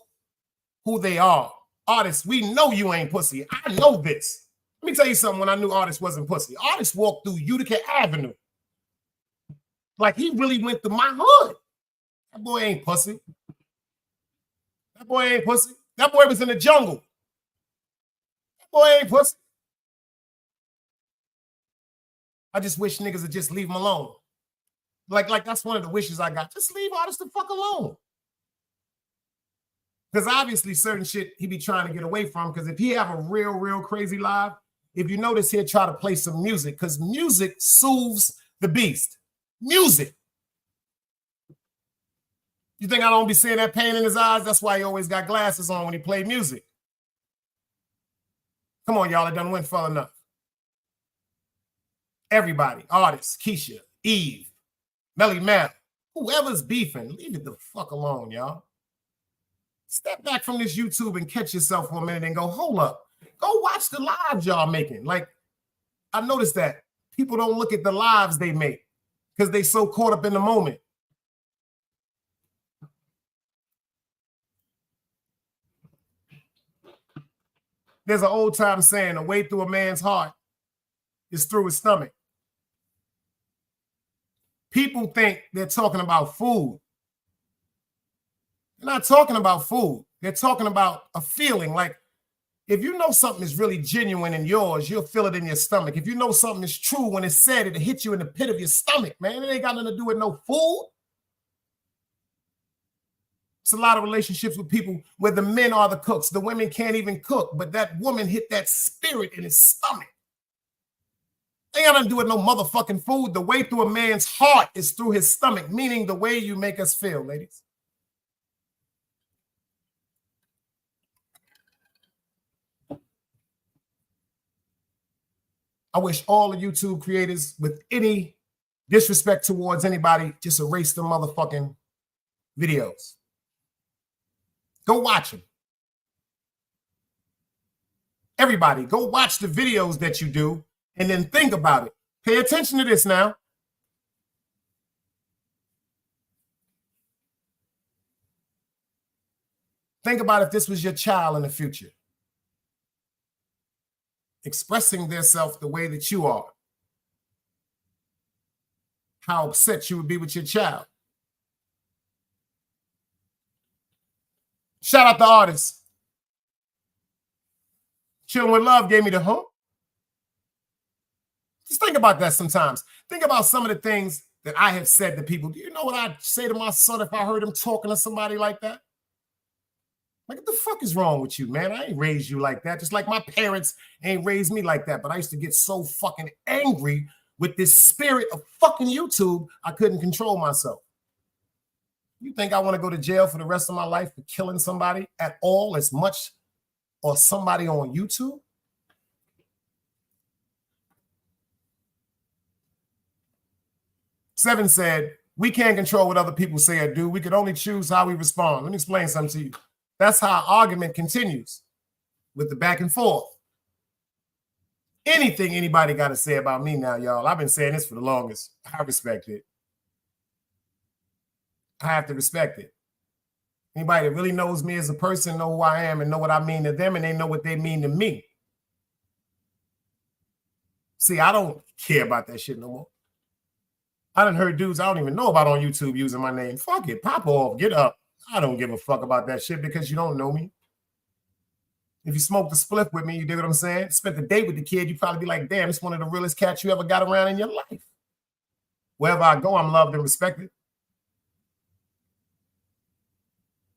who they are. Artists, we know you ain't pussy. I know this. Let me tell you something. When I knew Artist wasn't pussy, Artist walked through Utica Avenue. Like, he really went through my hood. That boy ain't pussy. That boy ain't pussy. That boy was in the jungle. That boy ain't pussy. I just wish niggas would just leave him alone. Like that's one of the wishes I got. Just leave Artist the fuck alone. Because obviously certain shit he be trying to get away from. Because if he have a real crazy live, if you notice, he'll try to play some music. Because music soothes the beast. Music. You think I don't be seeing that pain in his eyes? That's why he always got glasses on when he play music. Come on, y'all. It done went far enough. Everybody, Artists, Keisha, Eve, Melly Mel, whoever's beefing, leave it the fuck alone, y'all. Step back from this YouTube and catch yourself for a minute and go, hold up. Go watch the lives y'all making. Like, I noticed that people don't look at the lives they make because they so caught up in the moment. There's an old time saying, the way through a man's heart is through his stomach. People think they're talking about food. They're not talking about food. They're talking about a feeling. Like, if you know something is really genuine and yours, you'll feel it in your stomach. If you know something is true when it's said, it'll hit you in the pit of your stomach, man. It ain't got nothing to do with no food. It's a lot of relationships with people where the men are the cooks. The women can't even cook, but that woman hit that spirit in his stomach. Ain't got nothing to do with no motherfucking food. The way through a man's heart is through his stomach, meaning the way you make us feel, ladies. I wish all the YouTube creators with any disrespect towards anybody just erase the motherfucking videos. Go watch them. Everybody, go watch the videos that you do and then think about it. Pay attention to this now. Think about if this was your child in the future, expressing themselves the way that you are. How upset you would be with your child. Shout out the artists. Chilling with Love gave me the hump. Just think about that sometimes. Think about some of the things that I have said to people. Do you know what I'd say to my son if I heard him talking to somebody like that? Like, what the fuck is wrong with you, man? I ain't raised you like that. Just like my parents ain't raised me like that. But I used to get so fucking angry with this spirit of fucking YouTube, I couldn't control myself. You think I want to go to jail for the rest of my life for killing somebody at all as much or somebody on YouTube? Seven said, we can't control what other people say or do. We could only choose how we respond. Let me explain something to you. That's how our argument continues with the back and forth. Anything anybody got to say about me now, y'all, I've been saying this for the longest. I respect it. I have to respect it. Anybody that really knows me as a person know who I am and know what I mean to them, and they know what they mean to me. See, I don't care about that shit no more. I done heard dudes I don't even know about on YouTube using my name. Fuck it, pop off, get up. I don't give a fuck about that shit because you don't know me. If you smoked a spliff with me, you dig what I'm saying? Spent the day with the kid, you'd probably be like, damn, it's one of the realest cats you ever got around in your life. Wherever I go, I'm loved and respected.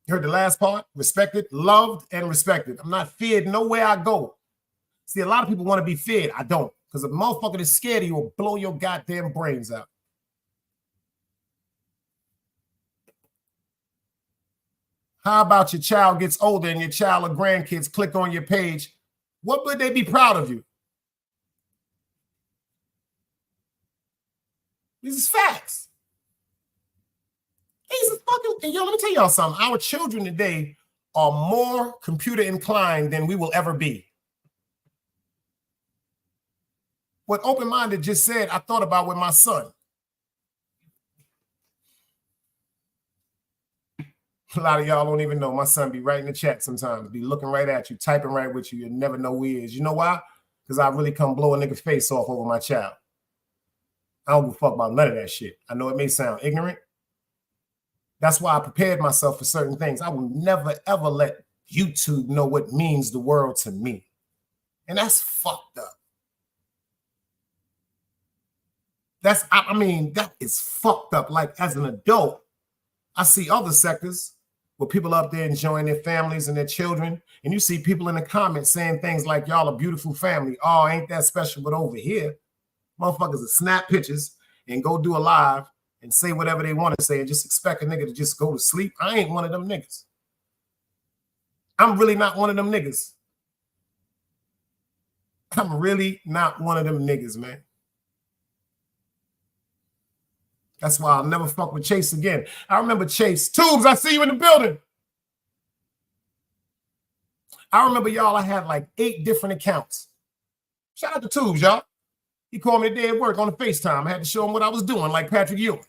You heard the last part? Respected, loved, and respected. I'm not feared nowhere I go. See, a lot of people want to be feared. I don't. Because a motherfucker that's scared of you will blow your goddamn brains out. How about your child gets older and your child or grandkids click on your page? What would they be proud of you? These is facts. These is fucking, and yo, let me tell y'all something. Our children today are more computer inclined than we will ever be. What Open Minded just said, I thought about with my son. A lot of y'all don't even know. My son be writing the chat sometimes, be looking right at you, typing right with you. You never know who he is. You know why? Because I really come blow a nigga face off over my child. I don't give a fuck about none of that shit. I know it may sound ignorant. That's why I prepared myself for certain things. I will never, ever let YouTube know what means the world to me. And that's fucked up. I mean, that is fucked up. Like, as an adult, I see other sectors where people up there enjoying their families and their children, and you see people in the comments saying things like, y'all a beautiful family. Oh, ain't that special? But over here, motherfuckers will snap pictures and go do a live and say whatever they want to say and just expect a nigga to just go to sleep. I ain't one of them niggas. I'm really not one of them niggas. I'm really not one of them niggas, man. That's why I'll never fuck with Chase again. I remember Chase. Tubes, I see you in the building. I remember, y'all, I had like 8 different accounts. Shout out to Tubes, y'all. He called me today at work on the FaceTime. I had to show him what I was doing, like Patrick Ewing.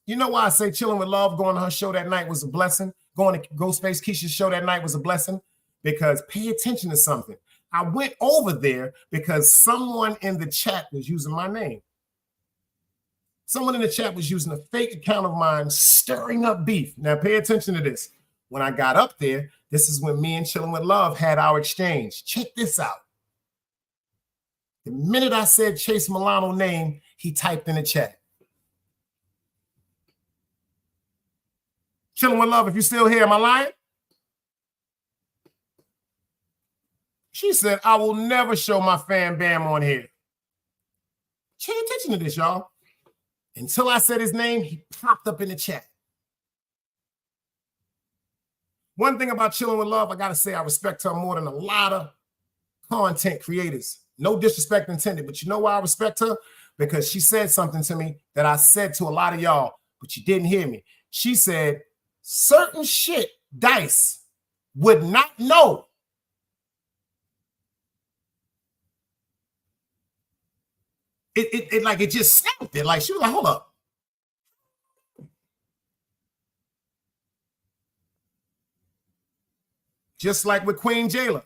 You know why I say Chilling with Love, going to her show that night was a blessing? Going to Ghostface Keisha's show that night was a blessing? Because pay attention to something. I went over there because someone in the chat was using my name. Someone in the chat was using a fake account of mine, stirring up beef. Now, pay attention to this. When I got up there, this is when me and Chilling with Love had our exchange. Check this out. The minute I said Chase Milano name, he typed in the chat. Chilling with Love, if you're still here, am I lying? She said, I will never show my fan Bam on here. Pay attention to this, y'all. Until I said his name, he popped up in the chat. One thing about Chilling with Love, I got to say I respect her more than a lot of content creators. No disrespect intended, but you know why I respect her? Because she said something to me that I said to a lot of y'all, but you didn't hear me. She said, certain shit Dice would not know. It like it just snapped it. Like she was like, hold up. Just like with Queen Jayla.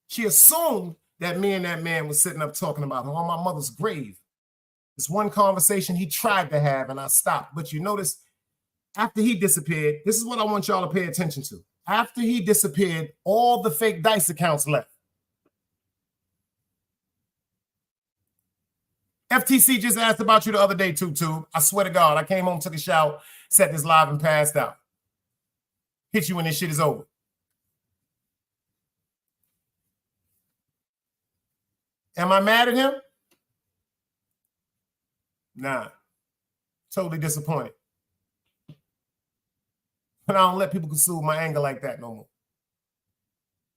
She assumed that me and that man was sitting up talking about her on my mother's grave. This one conversation he tried to have and I stopped. But you notice after he disappeared, this is what I want y'all to pay attention to. After he disappeared, all the fake Dice accounts left. FTC just asked about you the other day, Tube. I swear to God, I came home, took a shower, set this live and passed out. Hit you when this shit is over. Am I mad at him? Nah. Totally disappointed. But I don't let people consume my anger like that no more.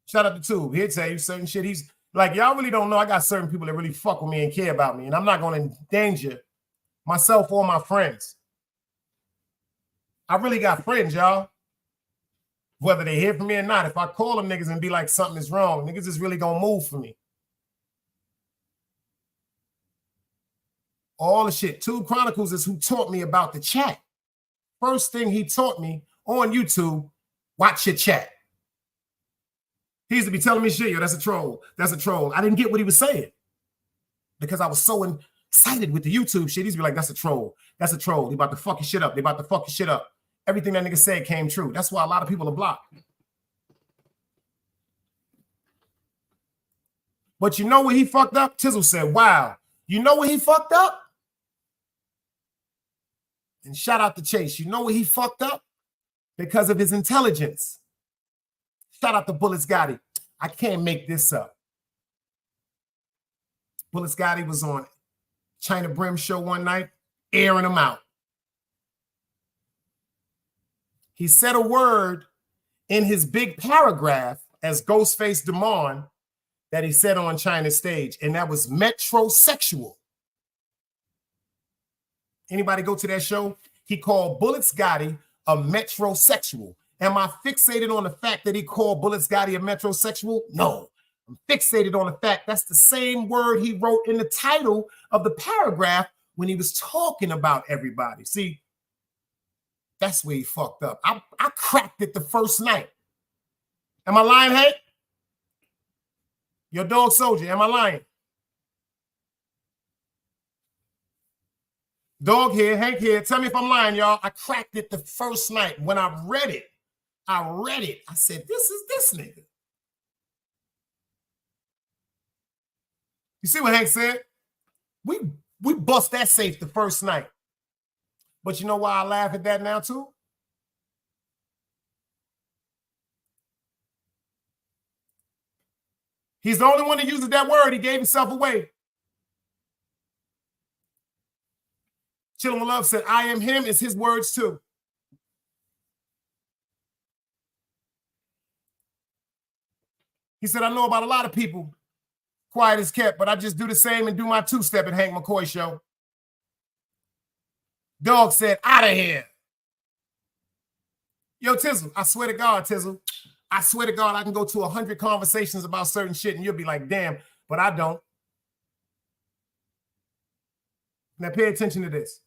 Shout out to Tube. He'll tell you certain shit. He's like, y'all really don't know. I got certain people that really fuck with me and care about me. And I'm not going to endanger myself or my friends. I really got friends, y'all. Whether they hear from me or not, if I call them niggas and be like, something is wrong, niggas is really going to move for me. All the shit. Tube Chronicles is who taught me about the chat. First thing he taught me on YouTube, watch your chat. He used to be telling me shit, yo, that's a troll. That's a troll. I didn't get what he was saying because I was so excited with the YouTube shit. He's be like, that's a troll. That's a troll. They about to fuck your shit up. They about to fuck your shit up. Everything that nigga said came true. That's why a lot of people are blocked. But you know what he fucked up? Tizzle said, wow. You know what he fucked up? And shout out to Chase. You know what he fucked up? Because of his intelligence. Shout out to Bullets Gotti. I can't make this up. Bullets Gotti was on China Brim show one night, airing him out. He said a word in his big paragraph as Ghostface Damon that he said on China's stage, and that was metrosexual. Anybody go to that show? He called Bullets Gotti a metrosexual. Am I fixated on the fact that he called Bullets Gotti a metrosexual? No. I'm fixated on the fact that's the same word he wrote in the title of the paragraph when he was talking about everybody. See, that's where he fucked up. I cracked it the first night. Am I lying, Hank? Your dog soldier, am I lying? Dog here, Hank here. Tell me if I'm lying, y'all. I cracked it the first night. When I read it. I said, this is this nigga. You see what Hank said? We bust that safe the first night. But you know why I laugh at that now too? He's the only one that uses that word. He gave himself away. Chillin' with Love said, I am him is his words too. He said, I know about a lot of people. Quiet as kept, but I just do the same and do my two-step at Hank McCoy show. Dog said, out of here. Yo, Tizzle, I swear to God, Tizzle, I swear to God, I can go to 100 conversations about certain shit and you'll be like, damn, but I don't. Now pay attention to this.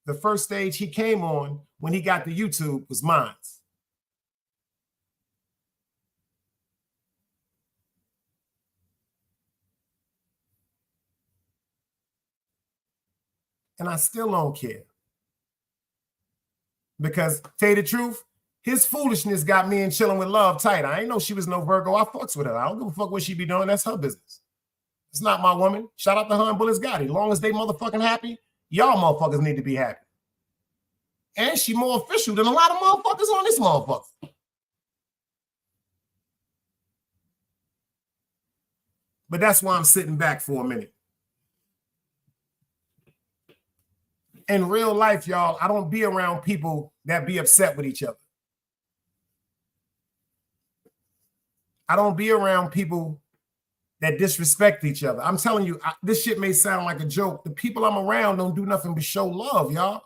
The first stage he came on when he got to YouTube was mine. And I still don't care. Because, tell you the truth, his foolishness got me in Chilling with Love tight. I ain't know she was no Virgo. I fucks with her. I don't give a fuck what she be doing. That's her business. It's not my woman. Shout out to her and Bullets Gotti. As long as they motherfucking happy, y'all motherfuckers need to be happy. And she more official than a lot of motherfuckers on this motherfucker. But that's why I'm sitting back for a minute. In real life, y'all, I don't be around people that be upset with each other. I don't be around people that disrespect each other. I'm telling you, this shit may sound like a joke. The people I'm around don't do nothing but show love, y'all.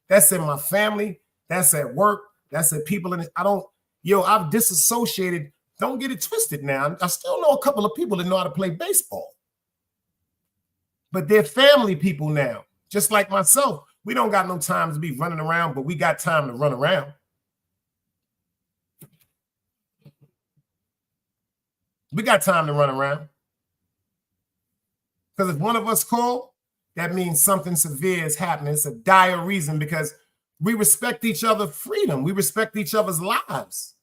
That's in my family. That's at work. That's at people in it. I've disassociated. Don't get it twisted now. I still know a couple of people that know how to play baseball. But they're family people now. Just like myself. We don't got no time to be running around, but we got time to run around. We got time to run around. Because if one of us call, that means something severe is happening. It's a dire reason because we respect each other's freedom. We respect each other's lives.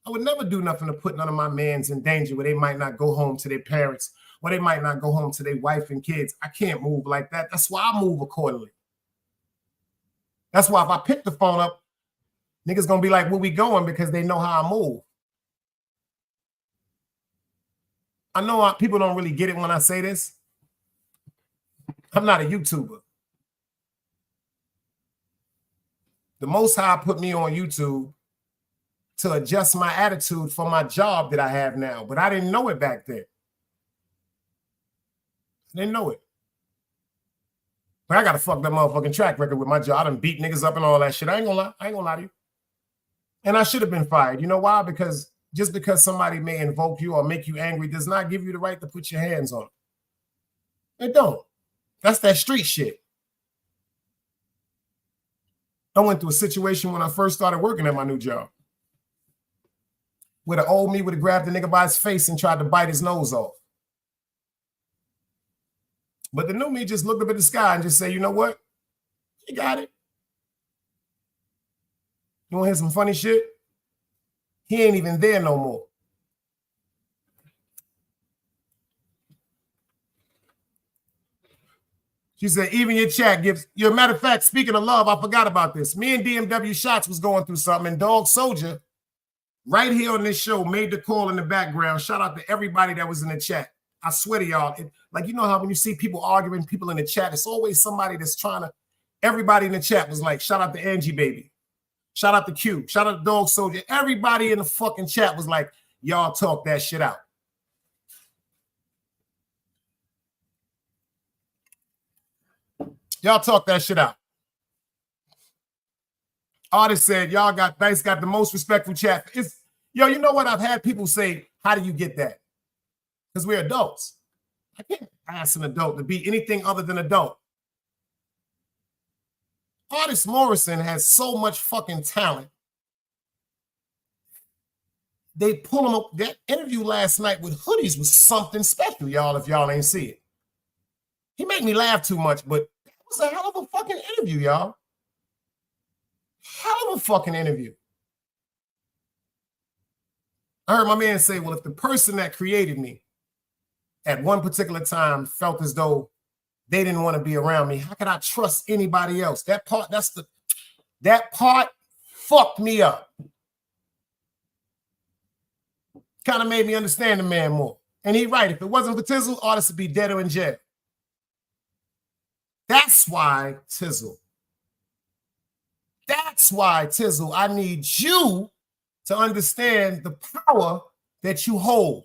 I would never do nothing to put none of my mans in danger where they might not go home to their parents or they might not go home to their wife and kids. I can't move like that. That's why I move accordingly. That's why if I pick the phone up, niggas gonna be like, where we going? Because they know how I move. I know people don't really get it when I say this. I'm not a YouTuber. The Most High put me on YouTube to adjust my attitude for my job that I have now, but I didn't know it back then. I didn't know it. But I got a fucked up motherfucking track record with my job. I done beat niggas up and all that shit. I ain't gonna lie. I ain't gonna lie to you. And I should have been fired. You know why? Because just because somebody may invoke you or make you angry does not give you the right to put your hands on them. It don't. That's that street shit. I went through a situation when I first started working at my new job where the old me would have grabbed the nigga by his face and tried to bite his nose off. But the new me just looked up at the sky and just said, you know what? You got it. You want to hear some funny shit? He ain't even there no more. She said, even your chat gives you a matter of fact, speaking of love, I forgot about this. Me and DMW Shots was going through something, and Dog Soldier, right here on this show, made the call in the background. Shout out to everybody that was in the chat. I swear to y'all, like you know how when you see people arguing, people in the chat, it's always somebody that's trying to. Everybody in the chat was like, shout out to Angie Baby. Shout out to Q. Shout out to Dog Soldier. Everybody in the fucking chat was like, y'all talk that shit out. Y'all talk that shit out. Artist said, y'all got the most respectful chat. You know what? I've had people say, how do you get that? Because we're adults. I can't ask an adult to be anything other than adult. Artist Morrison has so much fucking talent. They pull him up. That interview last night with Hoodies was something special, y'all, if y'all ain't see it. He made me laugh too much, but it was a hell of a fucking interview, y'all. Hell of a fucking interview. I heard my man say, well, if the person that created me at one particular time felt as though they didn't want to be around me, how could I trust anybody else? That part fucked me up. Kind of made me understand the man more. And he right. If it wasn't for Tizzle, artists would be dead or in jail. That's why, Tizzle, I need you to understand the power that you hold.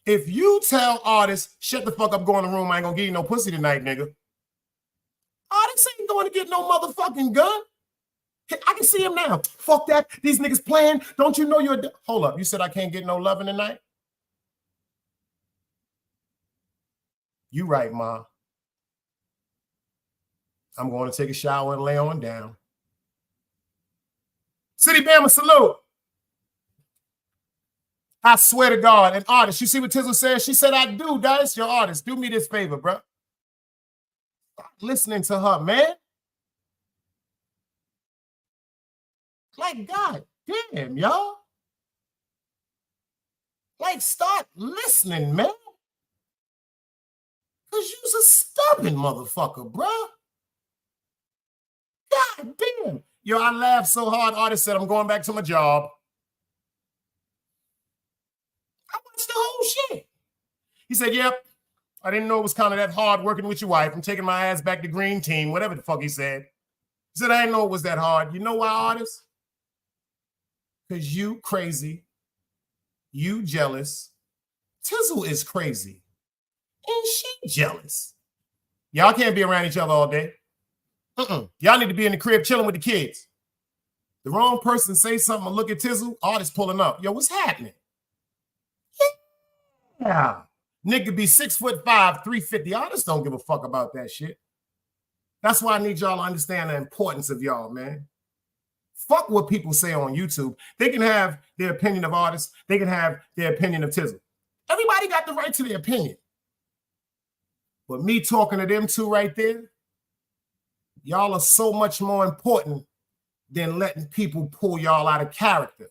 If you tell artists, shut the fuck up, go in the room, I ain't gonna give you no pussy tonight, nigga. Artists ain't going to get no motherfucking gun. I can see him now. Fuck that. These niggas playing. Don't you know you're... Hold up. You said I can't get no loving tonight? You right, Ma. I'm going to take a shower and lay on down. City Bama, salute. I swear to God, an artist. You see what Tizzle says? She said, I do, Dice. Your artist. Do me this favor, bro. Stop listening to her, man. Like, God damn, y'all. Like, start listening, man. Because you's a stubborn motherfucker, bro. God damn. Yo, I laughed so hard, artist said, I'm going back to my job. I watched the whole shit. He said, yep, I didn't know it was kind of that hard working with your wife. I'm taking my ass back to green team, whatever the fuck he said. He said, I didn't know it was that hard. You know why, artist? because you crazy, you jealous. Tizzle is crazy, and she jealous. Y'all can't be around each other all day. Y'all need to be in the crib chilling with the kids. The wrong person say something or look at Tizzle, artist pulling up. Yo, what's happening? Yeah. Nigga be 6'5", 350. Artists don't give a fuck about that shit. That's why I need y'all to understand the importance of y'all, man. Fuck what people say on YouTube. They can have their opinion of artists. They can have their opinion of Tizzle. Everybody got the right to their opinion. But me talking to them two right there, y'all are so much more important than letting people pull y'all out of character.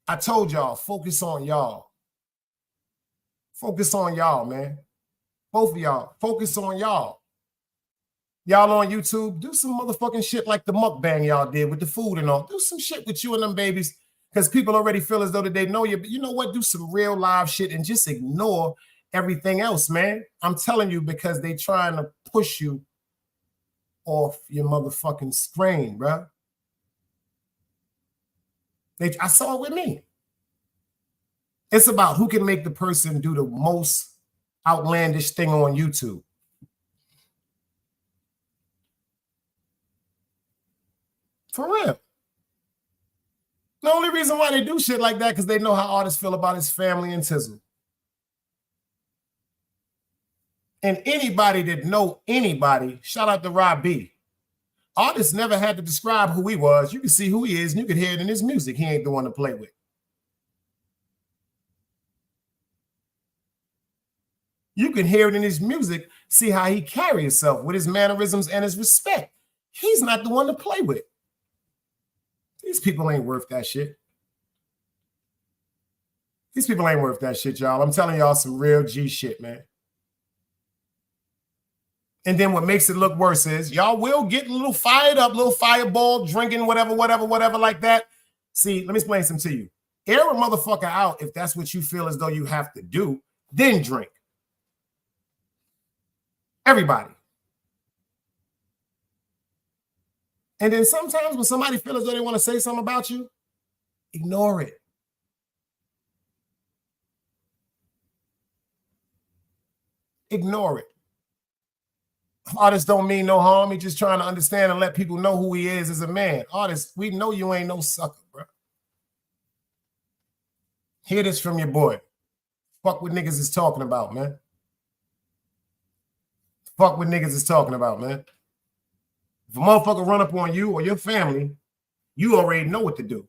I told y'all, focus on y'all. Focus on y'all, man. Both of y'all, focus on y'all. Y'all on YouTube, do some motherfucking shit like the mukbang y'all did with the food and all. Do some shit with you and them babies because people already feel as though that they know you. But you know what? Do some real live shit and just ignore everything else, man. I'm telling you, because they trying to push you off your motherfucking screen, bro. I saw it with me. It's about who can make the person do the most outlandish thing on YouTube. For real. The only reason why they do shit like that because they know how artists feel about his family and Tizzle. And anybody that know anybody, shout out to Rob B. Artists never had to describe who he was. You can see who he is, and you can hear it in his music. He ain't the one to play with. You can hear it in his music, see how he carries himself with his mannerisms and his respect. He's not the one to play with. These people ain't worth that shit. These people ain't worth that shit, y'all. I'm telling y'all some real G shit, man. And then what makes it look worse is y'all will get a little fired up, little fireball, drinking, whatever like that. See, let me explain something to you. Air a motherfucker out if that's what you feel as though you have to do, then drink. Everybody. And then sometimes when somebody feels as though they want to say something about you, ignore it. Ignore it. Artists don't mean no harm. He's just trying to understand and let people know who he is as a man. Artists, we know you ain't no sucker, bro. Hear this from your boy. Fuck what niggas is talking about, man. Fuck what niggas is talking about, man. If a motherfucker run up on you or your family, you already know what to do.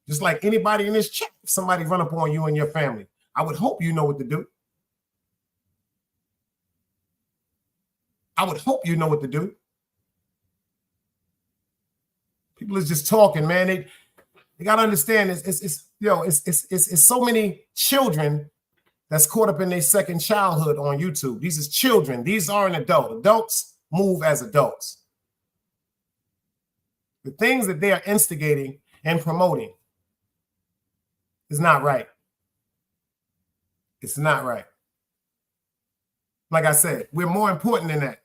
Just like anybody in this chat, if somebody run up on you and your family, I would hope you know what to do. I would hope you know what to do. People is just talking, man. They gotta understand it's so many children that's caught up in their second childhood on YouTube. These is children. These aren't adults. Adults move as adults. The things that they are instigating and promoting is not right. It's not right. Like I said, we're more important than that.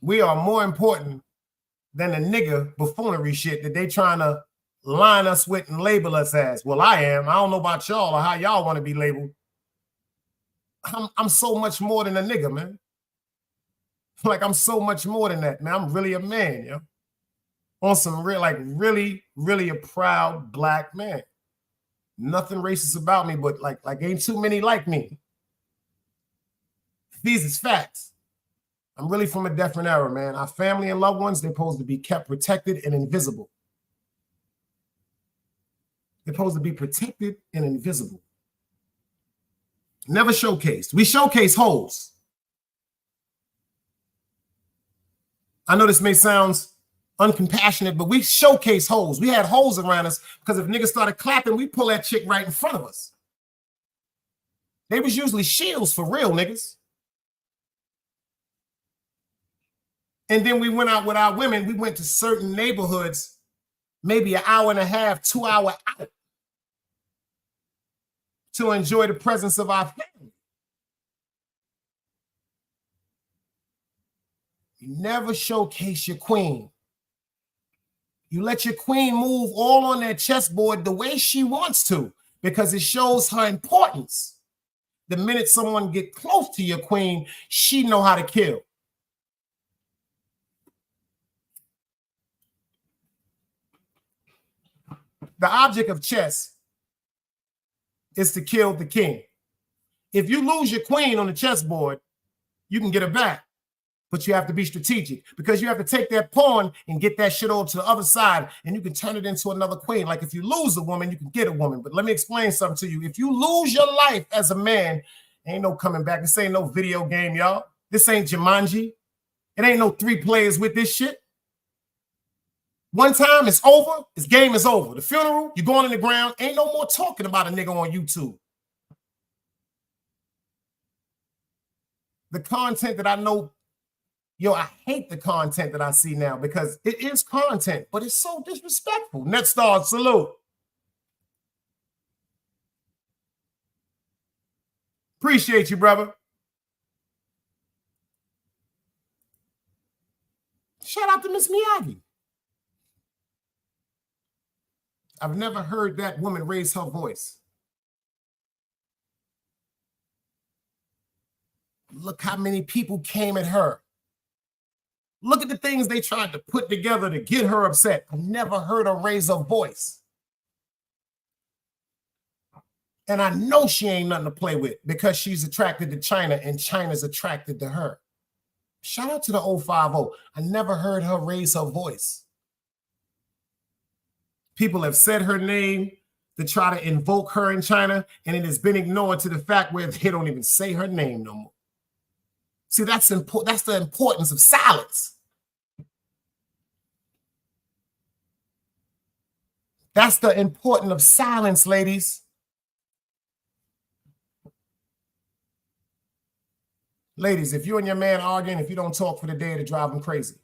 We are more important than the nigga buffoonery shit that they trying to line us with and label us as. Well, I am. I don't know about y'all or how y'all want to be labeled. I'm so much more than a nigga, man. Like, I'm so much more than that, man. I'm really a man, yo. On some real, like, really, really a proud black man. Nothing racist about me, but like ain't too many like me. These is facts. I'm really from a different era, man. Our family and loved ones, they're supposed to be kept protected and invisible. They're supposed to be protected and invisible. Never showcased. We showcase holes. I know this may sound uncompassionate, but we showcase holes. We had holes around us because if niggas started clapping, we pull that chick right in front of us. They was usually shields for real niggas. And then we went out with our women. We went to certain neighborhoods, maybe an hour and a half, 2 hour out to enjoy the presence of our family. You never showcase your queen. You let your queen move all on that chessboard the way she wants to, because it shows her importance. The minute someone get close to your queen, she know how to kill. The object of chess is to kill the king. If you lose your queen on the chessboard, you can get her back, but you have to be strategic, because you have to take that pawn and get that shit over to the other side, and you can turn it into another queen. Like if you lose a woman, you can get a woman. But let me explain something to you. If you lose your life as a man, ain't no coming back. This ain't no video game, y'all. This ain't Jumanji. It ain't no 3 players with this shit. One time, it's over. This game is over. The funeral, you're going in the ground. Ain't no more talking about a nigga on YouTube. The content that I know, yo, I hate the content that I see now, because it is content, but it's so disrespectful. Next star, salute. Appreciate you, brother. Shout out to Miss Miyagi. I've never heard that woman raise her voice. Look how many people came at her. Look at the things they tried to put together to get her upset. I've never heard her raise her voice. And I know she ain't nothing to play with, because she's attracted to China and China's attracted to her. Shout out to the 050. I never heard her raise her voice. People have said her name to try to invoke her in China, and it has been ignored to the fact where they don't even say her name no more. See, that's the importance of silence. That's the importance of silence, ladies. Ladies, if you and your man arguing, if you don't talk for the day, it'll drive him crazy.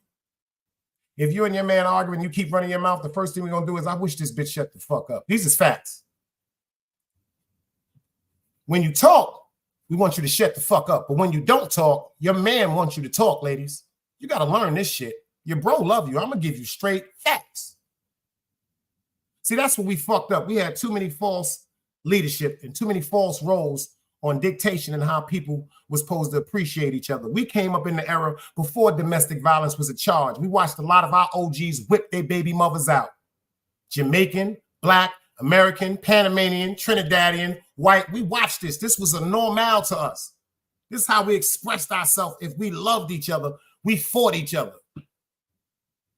If you and your man arguing, you keep running your mouth, the first thing we're going to do is, I wish this bitch shut the fuck up. These is facts. When you talk, we want you to shut the fuck up. But when you don't talk, your man wants you to talk, ladies. You got to learn this shit. Your bro love you. I'm going to give you straight facts. See, that's what we fucked up. We had too many false leadership and too many false roles on dictation and how people were supposed to appreciate each other. We came up in the era before domestic violence was a charge. We watched a lot of our OGs whip their baby mothers out. Jamaican, Black, American, Panamanian, Trinidadian, white. We watched this. This was a normal to us. This is how we expressed ourselves. If we loved each other, we fought each other.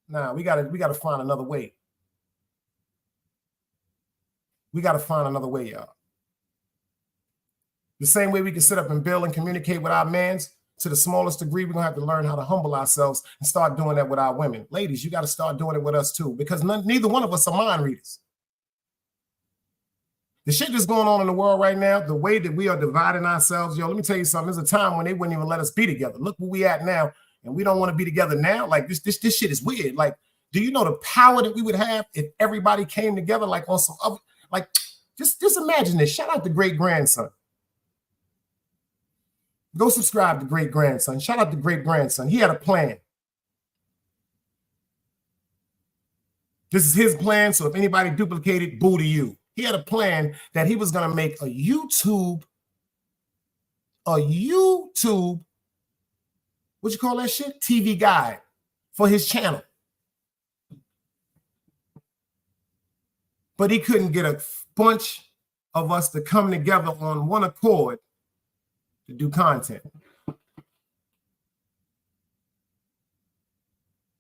Nah, we gotta find another way. We gotta find another way, y'all. The same way we can sit up and build and communicate with our mans, to the smallest degree, we're gonna have to learn how to humble ourselves and start doing that with our women. Ladies, you got to start doing it with us too, because neither one of us are mind readers. The shit that's going on in the world right now, the way that we are dividing ourselves, yo, let me tell you something. There's a time when they wouldn't even let us be together. Look where we at now, and we don't want to be together now. Like this shit is weird. Like, do you know the power that we would have if everybody came together like on some other, like, just imagine this. Shout out to great grandson. Go subscribe to great grandson. Shout out to great grandson. He had a plan. This is his plan. So if anybody duplicated, boo to you. He had a plan that he was going to make a YouTube, what you call that shit? TV guide for his channel. But he couldn't get a bunch of us to come together on one accord to do content.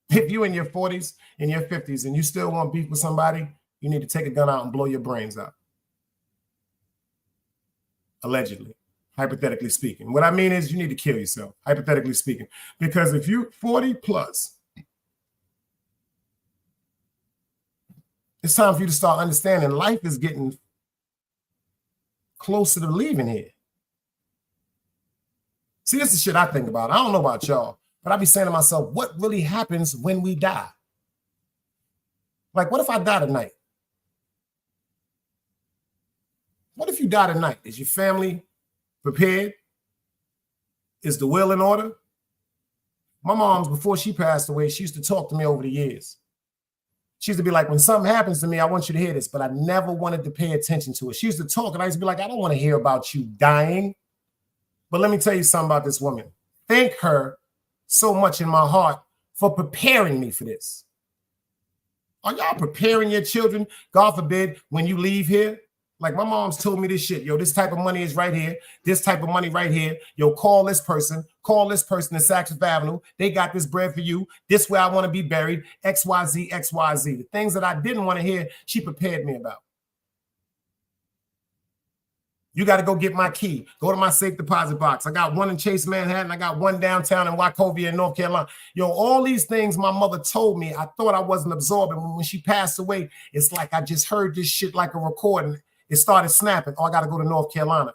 If you in your 40s and your 50s and you still want beef with somebody, you need to take a gun out and blow your brains out. Allegedly, hypothetically speaking. What I mean is you need to kill yourself, hypothetically speaking. Because if you're 40 plus, it's time for you to start understanding life is getting closer to leaving here. See, this is shit I think about. I don't know about y'all, but I be saying to myself, what really happens when we die? Like, what if I die tonight? What if you die tonight? Is your family prepared? Is the will in order? My mom's, before she passed away, she used to talk to me over the years. She used to be like, when something happens to me, I want you to hear this, but I never wanted to pay attention to it. She used to talk, and I used to be like, I don't want to hear about you dying. But let me tell you something about this woman. Thank her so much in my heart for preparing me for this. Are y'all preparing your children, God forbid, when you leave here? Like my mom's told me this shit. Yo, this type of money is right here. This type of money right here. Yo, call this person to Saks Fifth Avenue. They got this bread for you. This way I want to be buried. XYZ, XYZ. The things that I didn't want to hear, she prepared me about. You got to go get my key. Go to my safe deposit box. I got one in Chase, Manhattan. I got one downtown in Wachovia in North Carolina. Yo, all these things my mother told me, I thought I wasn't absorbing. When she passed away, it's like I just heard this shit like a recording. It started snapping. Oh, I got to go to North Carolina.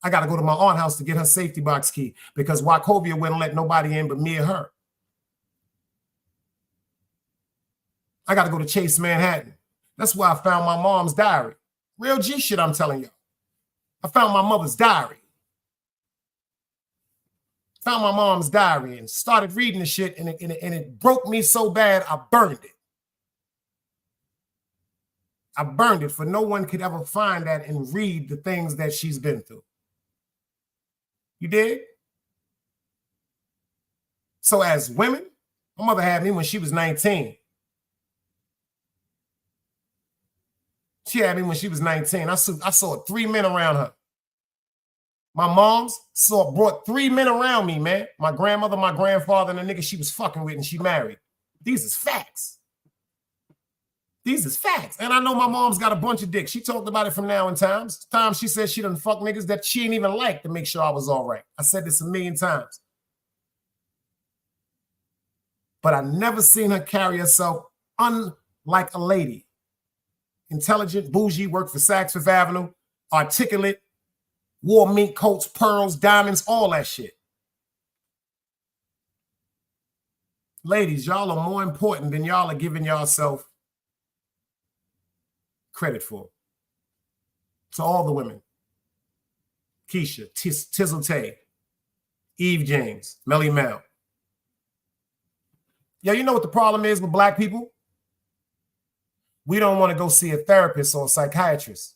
I got to go to my aunt's house to get her safety box key because Wachovia wouldn't let nobody in but me and her. I got to go to Chase, Manhattan. That's where I found my mom's diary. Real G shit, I'm telling you. I found my mother's diary. Found my mom's diary and started reading the shit, and it broke me so bad, I burned it. I burned it for no one could ever find that and read the things that she's been through. You did? So as women, my mother had me when she was 19. She had me when she was 19. I saw 3 men around her. My mom's brought 3 men around me, man. My grandmother, my grandfather, and the nigga she was fucking with and she married. These is facts. These is facts. And I know my mom's got a bunch of dicks. She talked about it from now in times. Times she said she done fuck niggas that she ain't even like to make sure I was all right. I said this a million times. But I never seen her carry herself unlike a lady. Intelligent, bougie, worked for Saks Fifth Avenue, articulate, wore mink coats, pearls, diamonds, all that shit. Ladies, y'all are more important than y'all are giving yourself credit for. To all the women. Keisha, Tizzle Tay, Eve James, Melly Mel. Yeah, you know what the problem is with black people? We don't want to go see a therapist or a psychiatrist.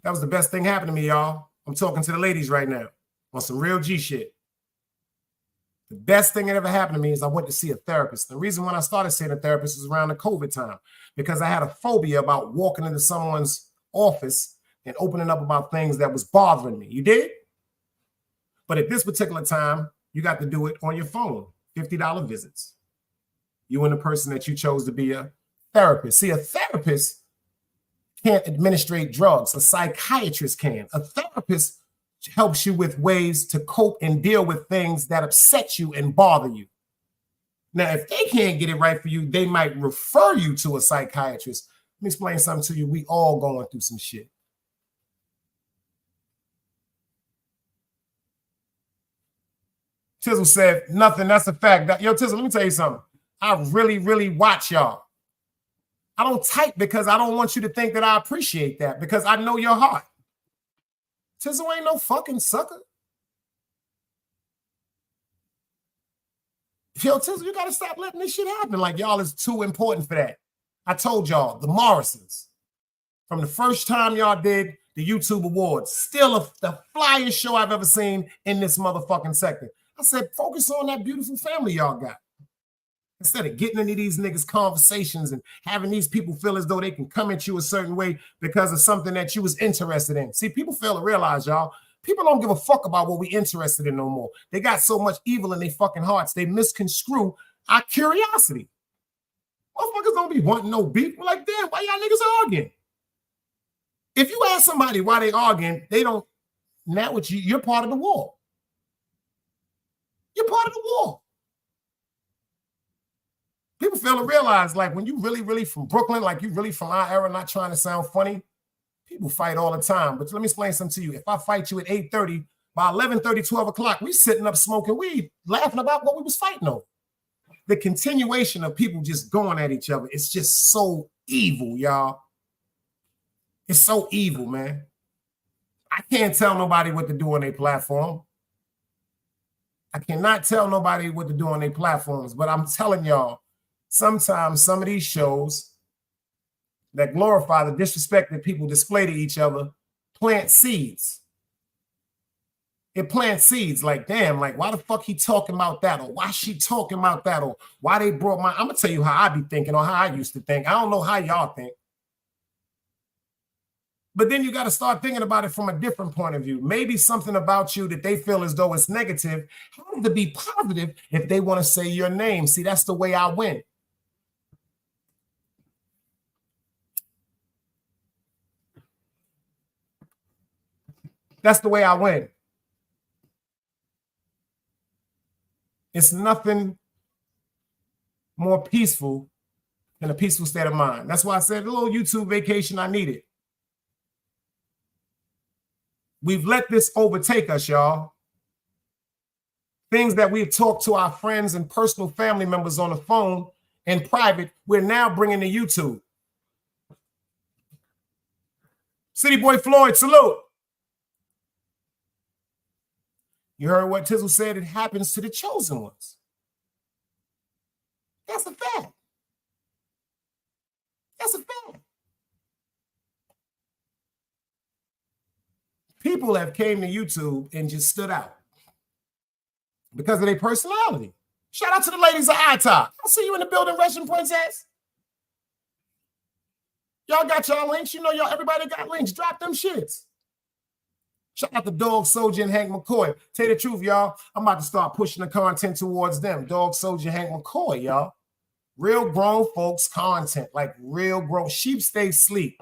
That was the best thing happened to me, y'all. I'm talking to the ladies right now on some real G shit. The best thing that ever happened to me is I went to see a therapist. The reason when I started seeing a therapist was around the COVID time because I had a phobia about walking into someone's office and opening up about things that was bothering me. You did? But at this particular time, you got to do it on your phone, $50 visits. You and the person that you chose to be a therapist. See, a therapist can't administrate drugs. A psychiatrist can. A therapist helps you with ways to cope and deal with things that upset you and bother you. Now, if they can't get it right for you, they might refer you to a psychiatrist. Let me explain something to you. We all going through some shit. Tizzle said, nothing, that's a fact. Yo, Tizzle, let me tell you something. I really, really watch y'all. I don't type because I don't want you to think that I appreciate that because I know your heart. Tizzle ain't no fucking sucker. Yo, Tizzle, you got to stop letting this shit happen. Like, y'all is too important for that. I told y'all, the Morrisons, from the first time y'all did the YouTube Awards, still the flyest show I've ever seen in this motherfucking sector. I said, focus on that beautiful family y'all got. Instead of getting into these niggas' conversations and having these people feel as though they can come at you a certain way because of something that you was interested in. See, people fail to realize, y'all, people don't give a fuck about what we interested in no more. They got so much evil in their fucking hearts, they misconstrue our curiosity. Motherfuckers don't be wanting no beef. We're like, damn, why y'all niggas arguing? If you ask somebody why they arguing, they don't, now with you, you're part of the war. You're part of the war. People fail to realize, like, when you really, really from Brooklyn, like you really from our era, not trying to sound funny, people fight all the time. But let me explain something to you. If I fight you at 8:30, by 11:30, 12 o'clock, we sitting up smoking weed, laughing about what we was fighting over. The continuation of people just going at each other, it's just so evil, y'all. It's so evil, man. I can't tell nobody what to do on their platform. I cannot tell nobody what to do on their platforms, but I'm telling y'all, sometimes some of these shows that glorify the disrespect that people display to each other plant seeds. It plants seeds like, damn, like, why the fuck he talking about that? Or why she talking about that? Or why they brought my, I'm going to tell you how I be thinking or how I used to think. I don't know how y'all think. But then you got to start thinking about it from a different point of view. Maybe something about you that they feel as though it's negative has to be positive if they want to say your name. See, that's the way I win. That's the way I win. It's nothing more peaceful than a peaceful state of mind. That's why I said a little YouTube vacation I needed. We've let this overtake us, y'all. Things that we've talked to our friends and personal family members on the phone in private, we're now bringing to YouTube. City Boy Floyd, salute. You heard what Tizzle said? It happens to the chosen ones. That's a fact. That's a fact. People have came to YouTube and just stood out because of their personality. Shout out to the ladies of iTalk. I see you in the building, Russian Princess. Y'all got y'all links. You know, y'all, everybody got links. Drop them shits. Shout out to Dog Soldier and Hank McCoy. Tell you the truth, y'all, I'm about to start pushing the content towards them. Dog Soldier, Hank McCoy, y'all. Real grown folks content, like real grown. Sheep stay sleep.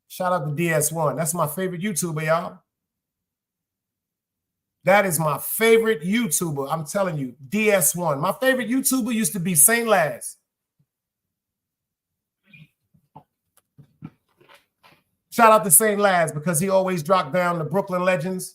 Shout out to DS1. That's my favorite YouTuber, y'all. That is my favorite YouTuber. I'm telling you, DS1. My favorite YouTuber used to be Saint Laz. Shout out to Saint Laz because he always dropped down the Brooklyn legends,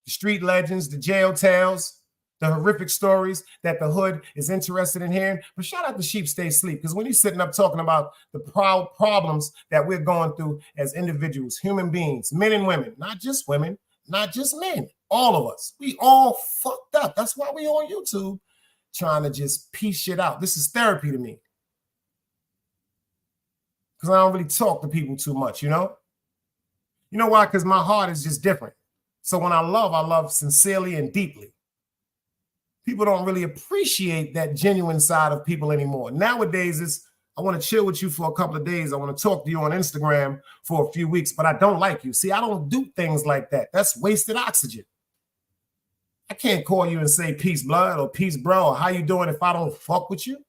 the street legends, the jail tales, the horrific stories that the hood is interested in hearing. But shout out to Sheep Stay Sleep, because when he's sitting up talking about the problems that we're going through as individuals, human beings, men and women, not just women, not just men, all of us, we all fucked up. That's why we on YouTube trying to just piece shit out. This is therapy to me, because I don't really talk to people too much, you know? You know why? Because my heart is just different. So when I love sincerely and deeply. People don't really appreciate that genuine side of people anymore. Nowadays, it's, I want to chill with you for a couple of days. I want to talk to you on Instagram for a few weeks, but I don't like you. See, I don't do things like that. That's wasted oxygen. I can't call you and say peace, blood, or peace, bro, or how you doing if I don't fuck with you.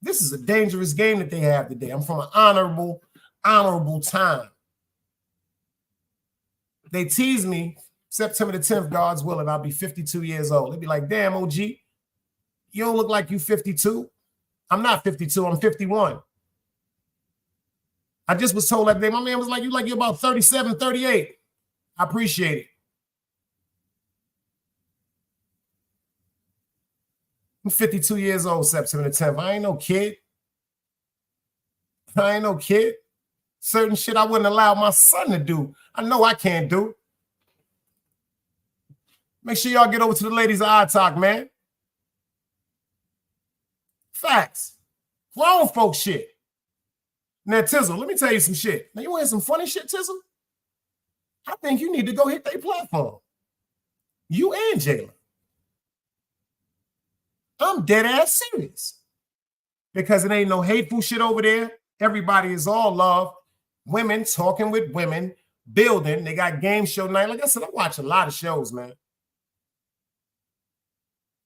This is a dangerous game that they have today. I'm from an honorable time. They tease me September the 10th, God's willing, I'll be 52 years old. They'd be like, damn, OG, you don't look like you 52. I'm not 52, I'm 51. I just was told that day, my man was like, you're about 37, 38. I appreciate it. I'm 52 years old, September the 10th. I ain't no kid. I ain't no kid. Certain shit I wouldn't allow my son to do, I know I can't do. Make sure y'all get over to the ladies of iTalk, man. Facts. Grown folk shit. Now, Tizzle, let me tell you some shit. Now, you want to hear some funny shit, Tizzle? I think you need to go hit their platform. You and Jayla. I'm dead ass serious. Because it ain't no hateful shit over there. Everybody is all love. Women talking with women, building. They got game show night. Like I said, I watch a lot of shows, man.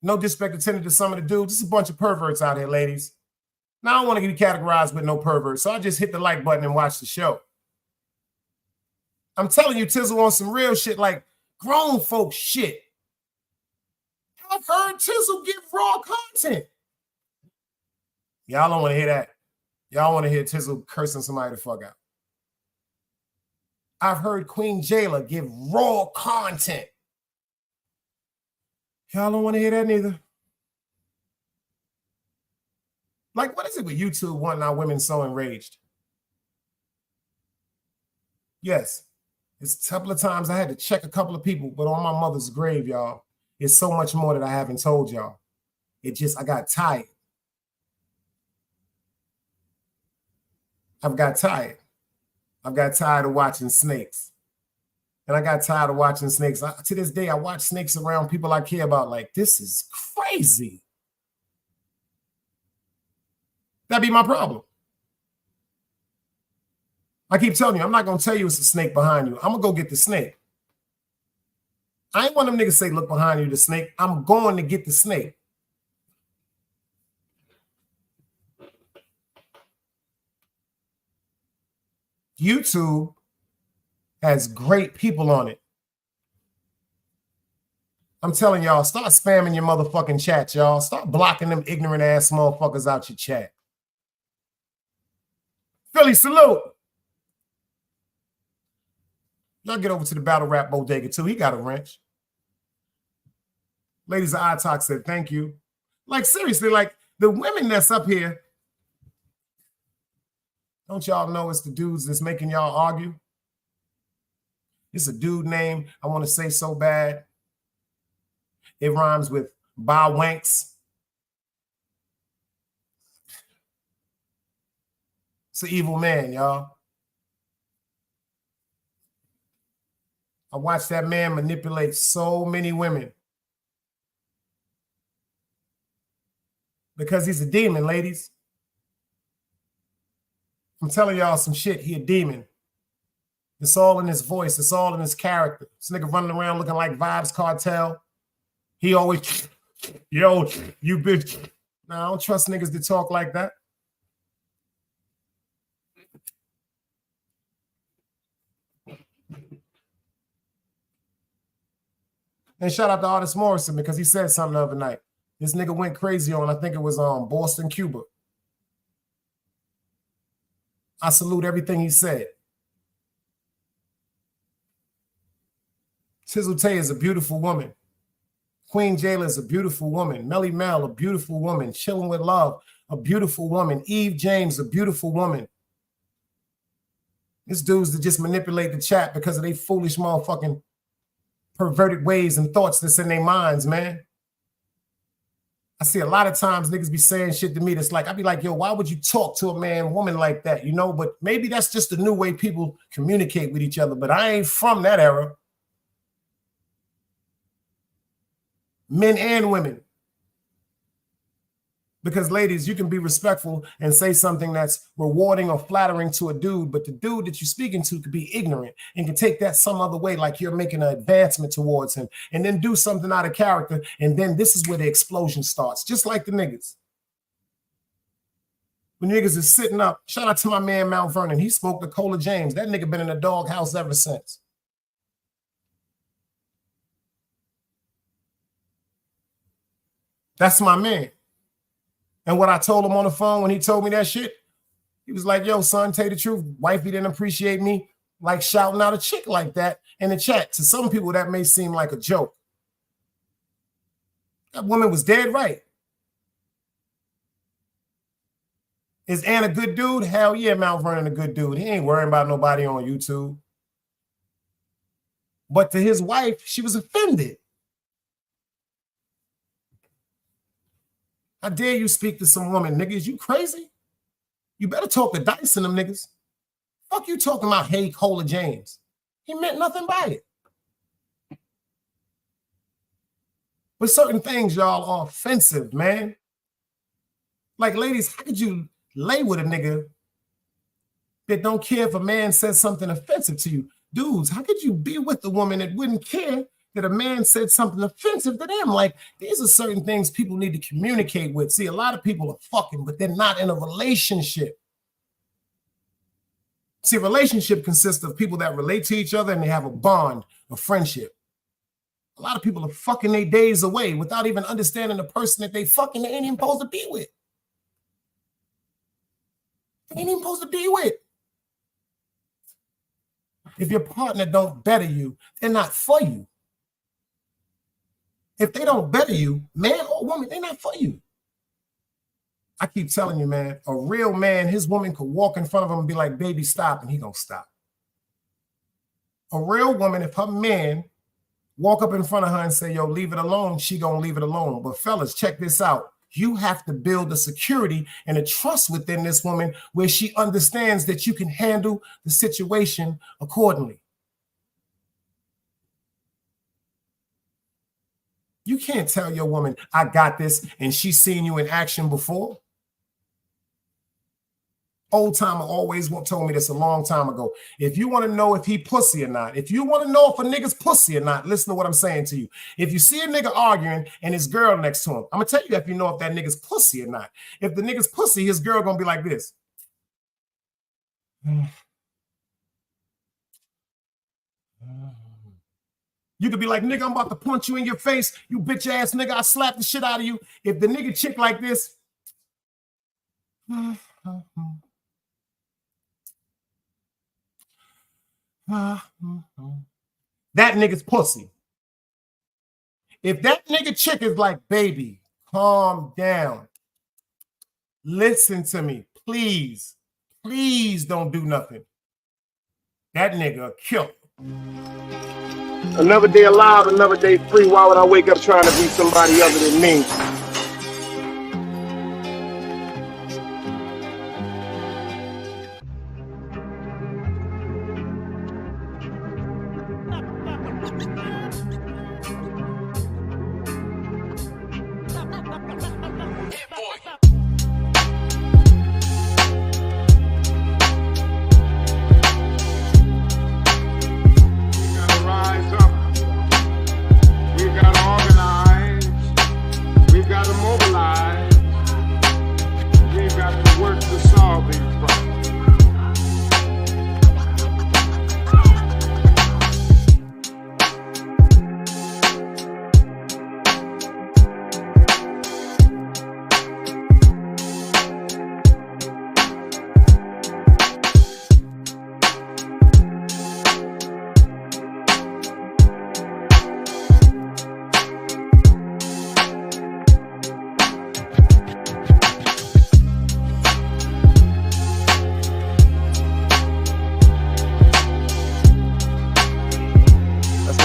No disrespect intended to some of the dudes. Just a bunch of perverts out here, ladies. Now, I don't want to be categorized with no perverts, so I just hit the like button and watch the show. I'm telling you, Tizzle on some real shit, like grown folk shit. I've heard Tizzle give raw content. Y'all don't want to hear that. Y'all want to hear Tizzle cursing somebody the fuck out. I've heard Queen Jayla give raw content. Y'all don't want to hear that neither. Like, what is it with YouTube wanting our women so enraged? Yes. It's a couple of times I had to check a couple of people, but on my mother's grave, y'all, it's so much more that I haven't told y'all. I got tired. I've got tired. I've got tired of watching snakes. And I got tired of watching snakes. To this day, I watch snakes around people I care about like, this is crazy. That'd be my problem. I keep telling you, I'm not going to tell you it's a snake behind you. I'm going to go get the snake. I ain't want them niggas say, look behind you, the snake. I'm going to get the snake. YouTube has great people on it. I'm telling y'all, start spamming your motherfucking chat, y'all. Start blocking them ignorant ass motherfuckers out your chat. Philly, salute. Y'all get over to the Battle Rap Bodega too. He got a wrench. Ladies of iTalk said, thank you. Like, seriously, like the women that's up here, don't y'all know it's the dudes that's making y'all argue? It's a dude name I want to say so bad. It rhymes with Bow Wanks. It's an evil man, y'all. I watched that man manipulate so many women. Because he's a demon, ladies. I'm telling y'all some shit. He a demon. It's all in his voice. It's all in his character. This nigga running around looking like Vibes Cartel. He always, yo, you bitch. Nah, I don't trust niggas to talk like that. And shout out to Artist Morrison because he said something the other night. This nigga went crazy on, I think it was Boston, Cuba. I salute everything he said. Tizzle Tay is a beautiful woman. Queen Jayla is a beautiful woman. Melly Mel, a beautiful woman. Chilling with Love, a beautiful woman. Eve James, a beautiful woman. This dudes that just manipulate the chat because of they foolish motherfucking perverted ways and thoughts that's in their minds, man. I see a lot of times niggas be saying shit to me that's like, I'd be like, yo, why would you talk to a man, woman like that? You know, but maybe that's just the new way people communicate with each other. But I ain't from that era. Men and women. Because ladies, you can be respectful and say something that's rewarding or flattering to a dude, but the dude that you're speaking to could be ignorant and can take that some other way, like you're making an advancement towards him, and then do something out of character, and then this is where the explosion starts, just like the niggas. When niggas is sitting up, shout out to my man Mount Vernon, he spoke to Cola James. That nigga been in a doghouse ever since. That's my man. And what I told him on the phone when he told me that shit, he was like, yo, son, tell you the truth, wifey didn't appreciate me like shouting out a chick like that in the chat. To some people, that may seem like a joke. That woman was dead right. Is Ann a good dude? Hell yeah, Mount Vernon a good dude. He ain't worrying about nobody on YouTube. But to his wife, she was offended. How dare you speak to some woman, niggas? You crazy? You better talk to Dice and them niggas. Fuck you talking about, hey, Cola James. He meant nothing by it. But certain things, y'all, are offensive, man. Like, ladies, how could you lay with a nigga that don't care if a man says something offensive to you? Dudes, how could you be with a woman that wouldn't care that a man said something offensive to them? Like, these are certain things people need to communicate with. See, a lot of people are fucking, but they're not in a relationship. See, a relationship consists of people that relate to each other and they have a bond, a friendship. A lot of people are fucking their days away without even understanding the person that they fucking they ain't even supposed to be with. They ain't even supposed to be with. If your partner don't better you, they're not for you. If they don't better you, man or woman, they're not for you. I keep telling you, man, a real man, his woman could walk in front of him and be like, baby, stop, and he gonna stop. A real woman, if her man walk up in front of her and say, yo, leave it alone, she gonna leave it alone. But fellas, check this out. You have to build a security and a trust within this woman where she understands that you can handle the situation accordingly. You can't tell your woman, I got this, and she's seen you in action before. Old timer always told me this a long time ago. If you want to know if he pussy or not, if you want to know if a nigga's pussy or not, listen to what I'm saying to you. If you see a nigga arguing and his girl next to him, I'm going to tell you if you know if that nigga's pussy or not. If the nigga's pussy, his girl going to be like this. You could be like, nigga, I'm about to punch you in your face. You bitch ass nigga, I slap the shit out of you. If the nigga chick like this, that nigga's pussy. If that nigga chick is like, baby, calm down. Listen to me, please. Please don't do nothing. That nigga killed. Another day alive, another day free. Why would I wake up trying to be somebody other than me?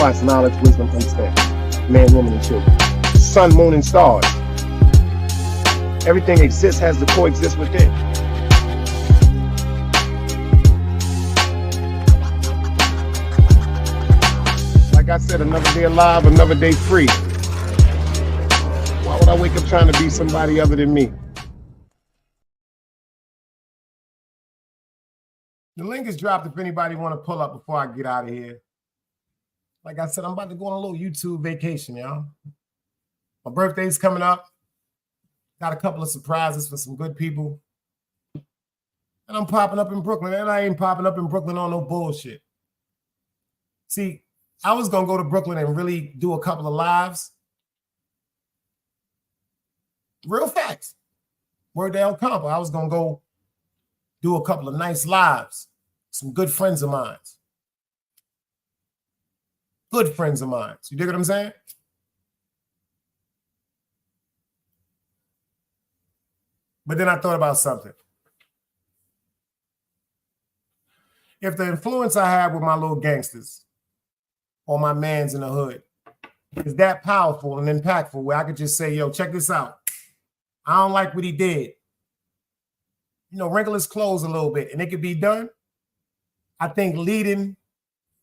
It's knowledge, wisdom, understanding. Man, woman, and children. Sun, moon, and stars. Everything exists, has to coexist within. Like I said, another day alive, another day free. Why would I wake up trying to be somebody other than me? The link is dropped if anybody want to pull up before I get out of here. Like I said, I'm about to go on a little YouTube vacation, y'all. My birthday's coming up. Got a couple of surprises for some good people. And I'm popping up in Brooklyn. And I ain't popping up in Brooklyn on no bullshit. See, I was going to go to Brooklyn and really do a couple of lives. Real facts. Word down compo. I was going to go do a couple of nice lives. Some good friends of mine. Good friends of mine. You dig what I'm saying? But then I thought about something. If the influence I have with my little gangsters or my mans in the hood is that powerful and impactful where I could just say, yo, check this out. I don't like what he did. You know, wrinkle his clothes a little bit and it could be done. I think leading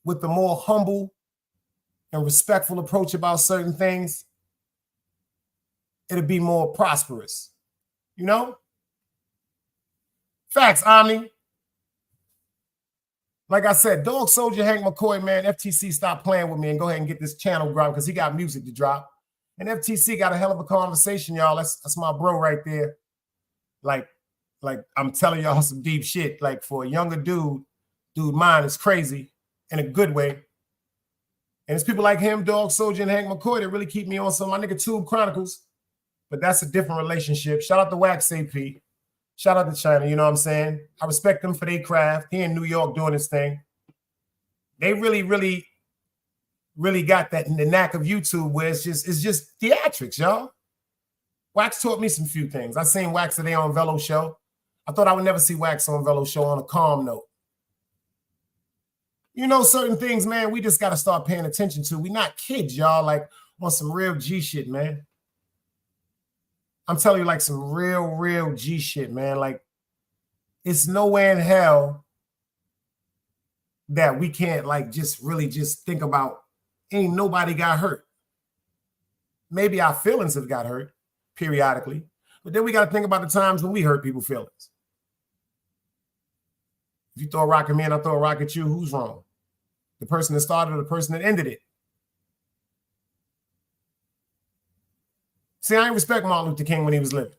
with the more humble and respectful approach about certain things, it'll be more prosperous. You know? Facts, Omni. Like I said, Dog Soldier Hank McCoy, man, FTC stopped playing with me and go ahead and get this channel dropped because he got music to drop. And FTC got a hell of a conversation, y'all. That's my bro right there. Like I'm telling y'all some deep shit. Like for a younger dude, mine is crazy in a good way. And it's people like him, Dog Soldier, and Hank McCoy that really keep me on some of my nigga Tube Chronicles. But that's a different relationship. Shout out to Wax AP. Shout out to China, you know what I'm saying? I respect them for their craft. He in New York doing his thing. They really got that in the knack of YouTube where it's just theatrics, y'all. Wax taught me some few things. I seen Wax today on Velo Show. I thought I would never see Wax on Velo Show on a calm note. You know, certain things, man, we just got to start paying attention to. We not kids, y'all, like on some real G shit, man. I'm telling you, like some real G shit, man. Like, it's nowhere in hell that we can't, like, just really just think about ain't nobody got hurt. Maybe our feelings have got hurt periodically, but then we got to think about the times when we hurt people's feelings. If you throw a rock at me and I throw a rock at you, who's wrong? The person that started or the person that ended it? See, I ain't respect Martin Luther King when he was living.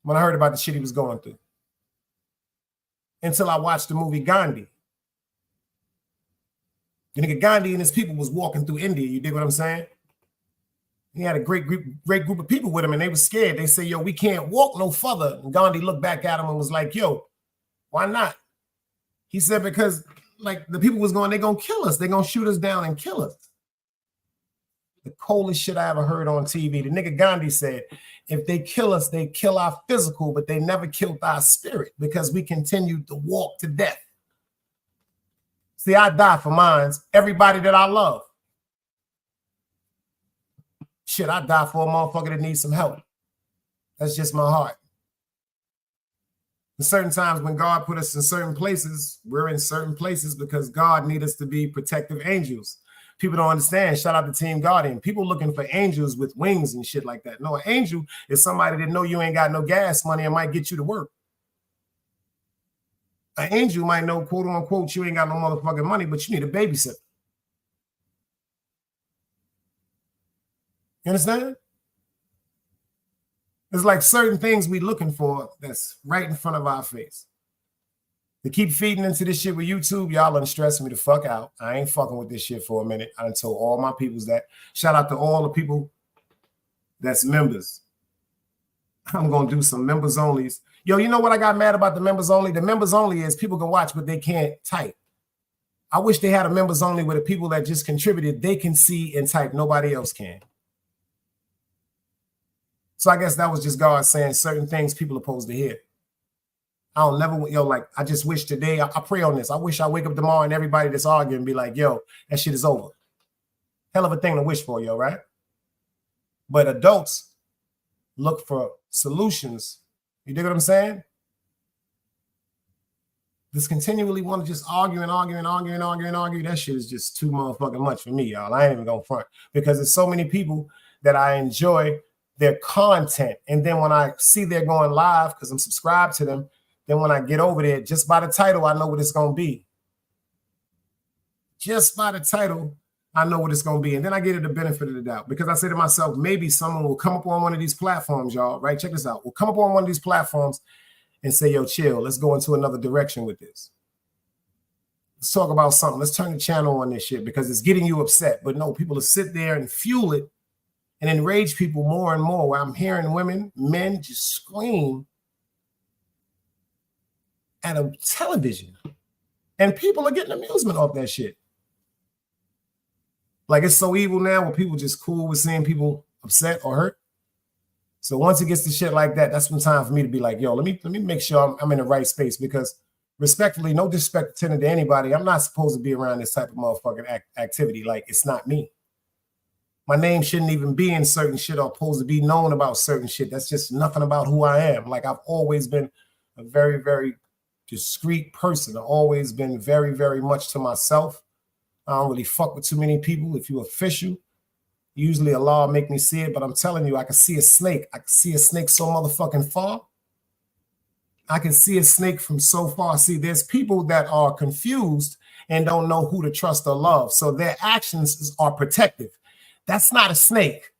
When I heard about the shit he was going through. Until I watched the movie Gandhi. The nigga Gandhi and his people was walking through India. You dig what I'm saying? He had a great group of people with him, and they were scared. They say, yo, we can't walk no further. And Gandhi looked back at him and was like, yo, why not? He said, because like the people was going, they're going to kill us. They're going to shoot us down and kill us. The coldest shit I ever heard on TV. The nigga Gandhi said, if they kill us, they kill our physical, but they never killed our spirit because we continued to walk to death. See, I die for mines, everybody that I love. Shit, I die for a motherfucker that needs some help. That's just my heart. In certain times when God put us in certain places, we're in certain places because God needs us to be protective angels. People don't understand. Shout out to Team Guardian. People looking for angels with wings and shit like that. No, an angel is somebody that know you ain't got no gas money and might get you to work. An angel might know, quote unquote, you ain't got no motherfucking money, but you need a babysitter. You understand? There's like certain things we looking for that's right in front of our face. To keep feeding into this shit with YouTube, y'all done stressing me the fuck out. I ain't fucking with this shit for a minute. I done told all my peoples that. Shout out to all the people that's members. I'm going to do some members onlys. Yo, you know what I got mad about the members only? The members only is people can watch, but they can't type. I wish they had a members only where the people that just contributed, they can see and type. Nobody else can. So I guess that was just God saying certain things people are supposed to hear. I don't never, yo, like, I just wish today, I pray on this. I wish I wake up tomorrow and everybody that's arguing be like, yo, that shit is over. Hell of a thing to wish for, yo, right? But adults look for solutions. You dig what I'm saying? Just continually want to just argue and argue and argue and argue and argue. That shit is just too motherfucking much for me, y'all. I ain't even gonna front because there's so many people that I enjoy their content. And then when I see they're going live, because I'm subscribed to them, then when I get over there, just by the title, I know what it's going to be. Just by the title, I know what it's going to be. And then I get it the benefit of the doubt because I say to myself, maybe someone will come up on one of these platforms, y'all, right? Check this out. We'll come up on one of these platforms and say, yo, chill. Let's go into another direction with this. Let's talk about something. Let's turn the channel on this shit because it's getting you upset. But no, people will sit there and fuel it and enrage people more and more where I'm hearing women, men just scream at a television. And people are getting amusement off that shit. Like it's so evil now where people just cool with seeing people upset or hurt. So once it gets to shit like that, that's when time for me to be like, yo, let me make sure I'm in the right space because respectfully, no disrespect intended to anybody, I'm not supposed to be around this type of motherfucking activity. Like it's not me. My name shouldn't even be in certain shit or supposed to be known about certain shit. That's just nothing about who I am. Like I've always been a very, very discreet person. I've always been very, very much to myself. I don't really fuck with too many people. If you're official, usually Allah will make me see it, but I'm telling you, I can see a snake. I can see a snake so motherfucking far. I can see a snake from so far. See, there's people that are confused and don't know who to trust or love. So their actions are protective. That's not a snake.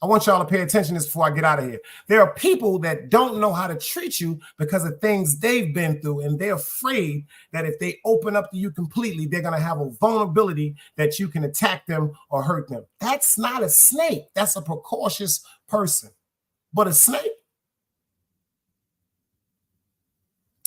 I want y'all to pay attention to this before I get out of here. There are people that don't know how to treat you because of things they've been through, and they're afraid that if they open up to you completely, they're going to have a vulnerability that you can attack them or hurt them. That's not a snake. That's a precautious person. But a snake,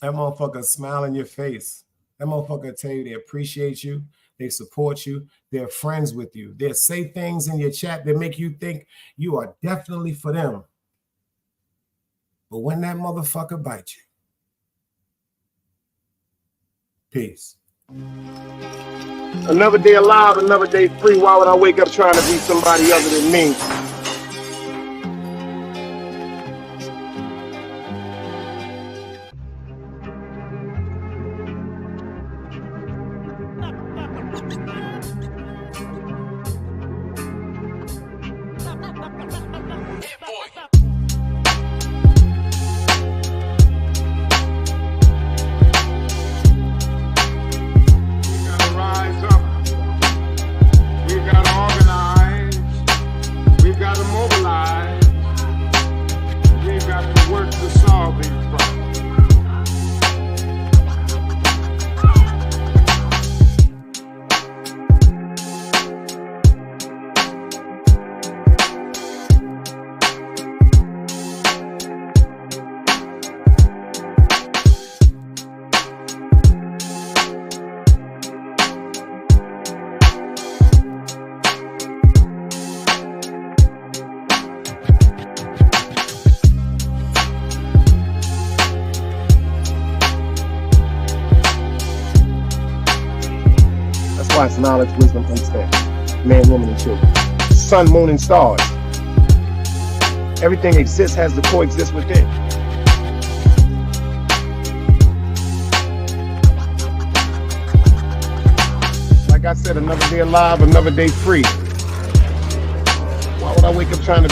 that motherfucker smile in your face. That motherfucker tell you they appreciate you. They support you. They're friends with you. They'll say things in your chat that make you think you are definitely for them. But when that motherfucker bites you, peace. Another day alive, another day free. Why would I wake up trying to be somebody other than me? It's knowledge, wisdom, understanding. Man, woman, and children. Sun, moon, and stars. Everything exists has to coexist within. Like I said, another day alive, another day free. Why would I wake up trying to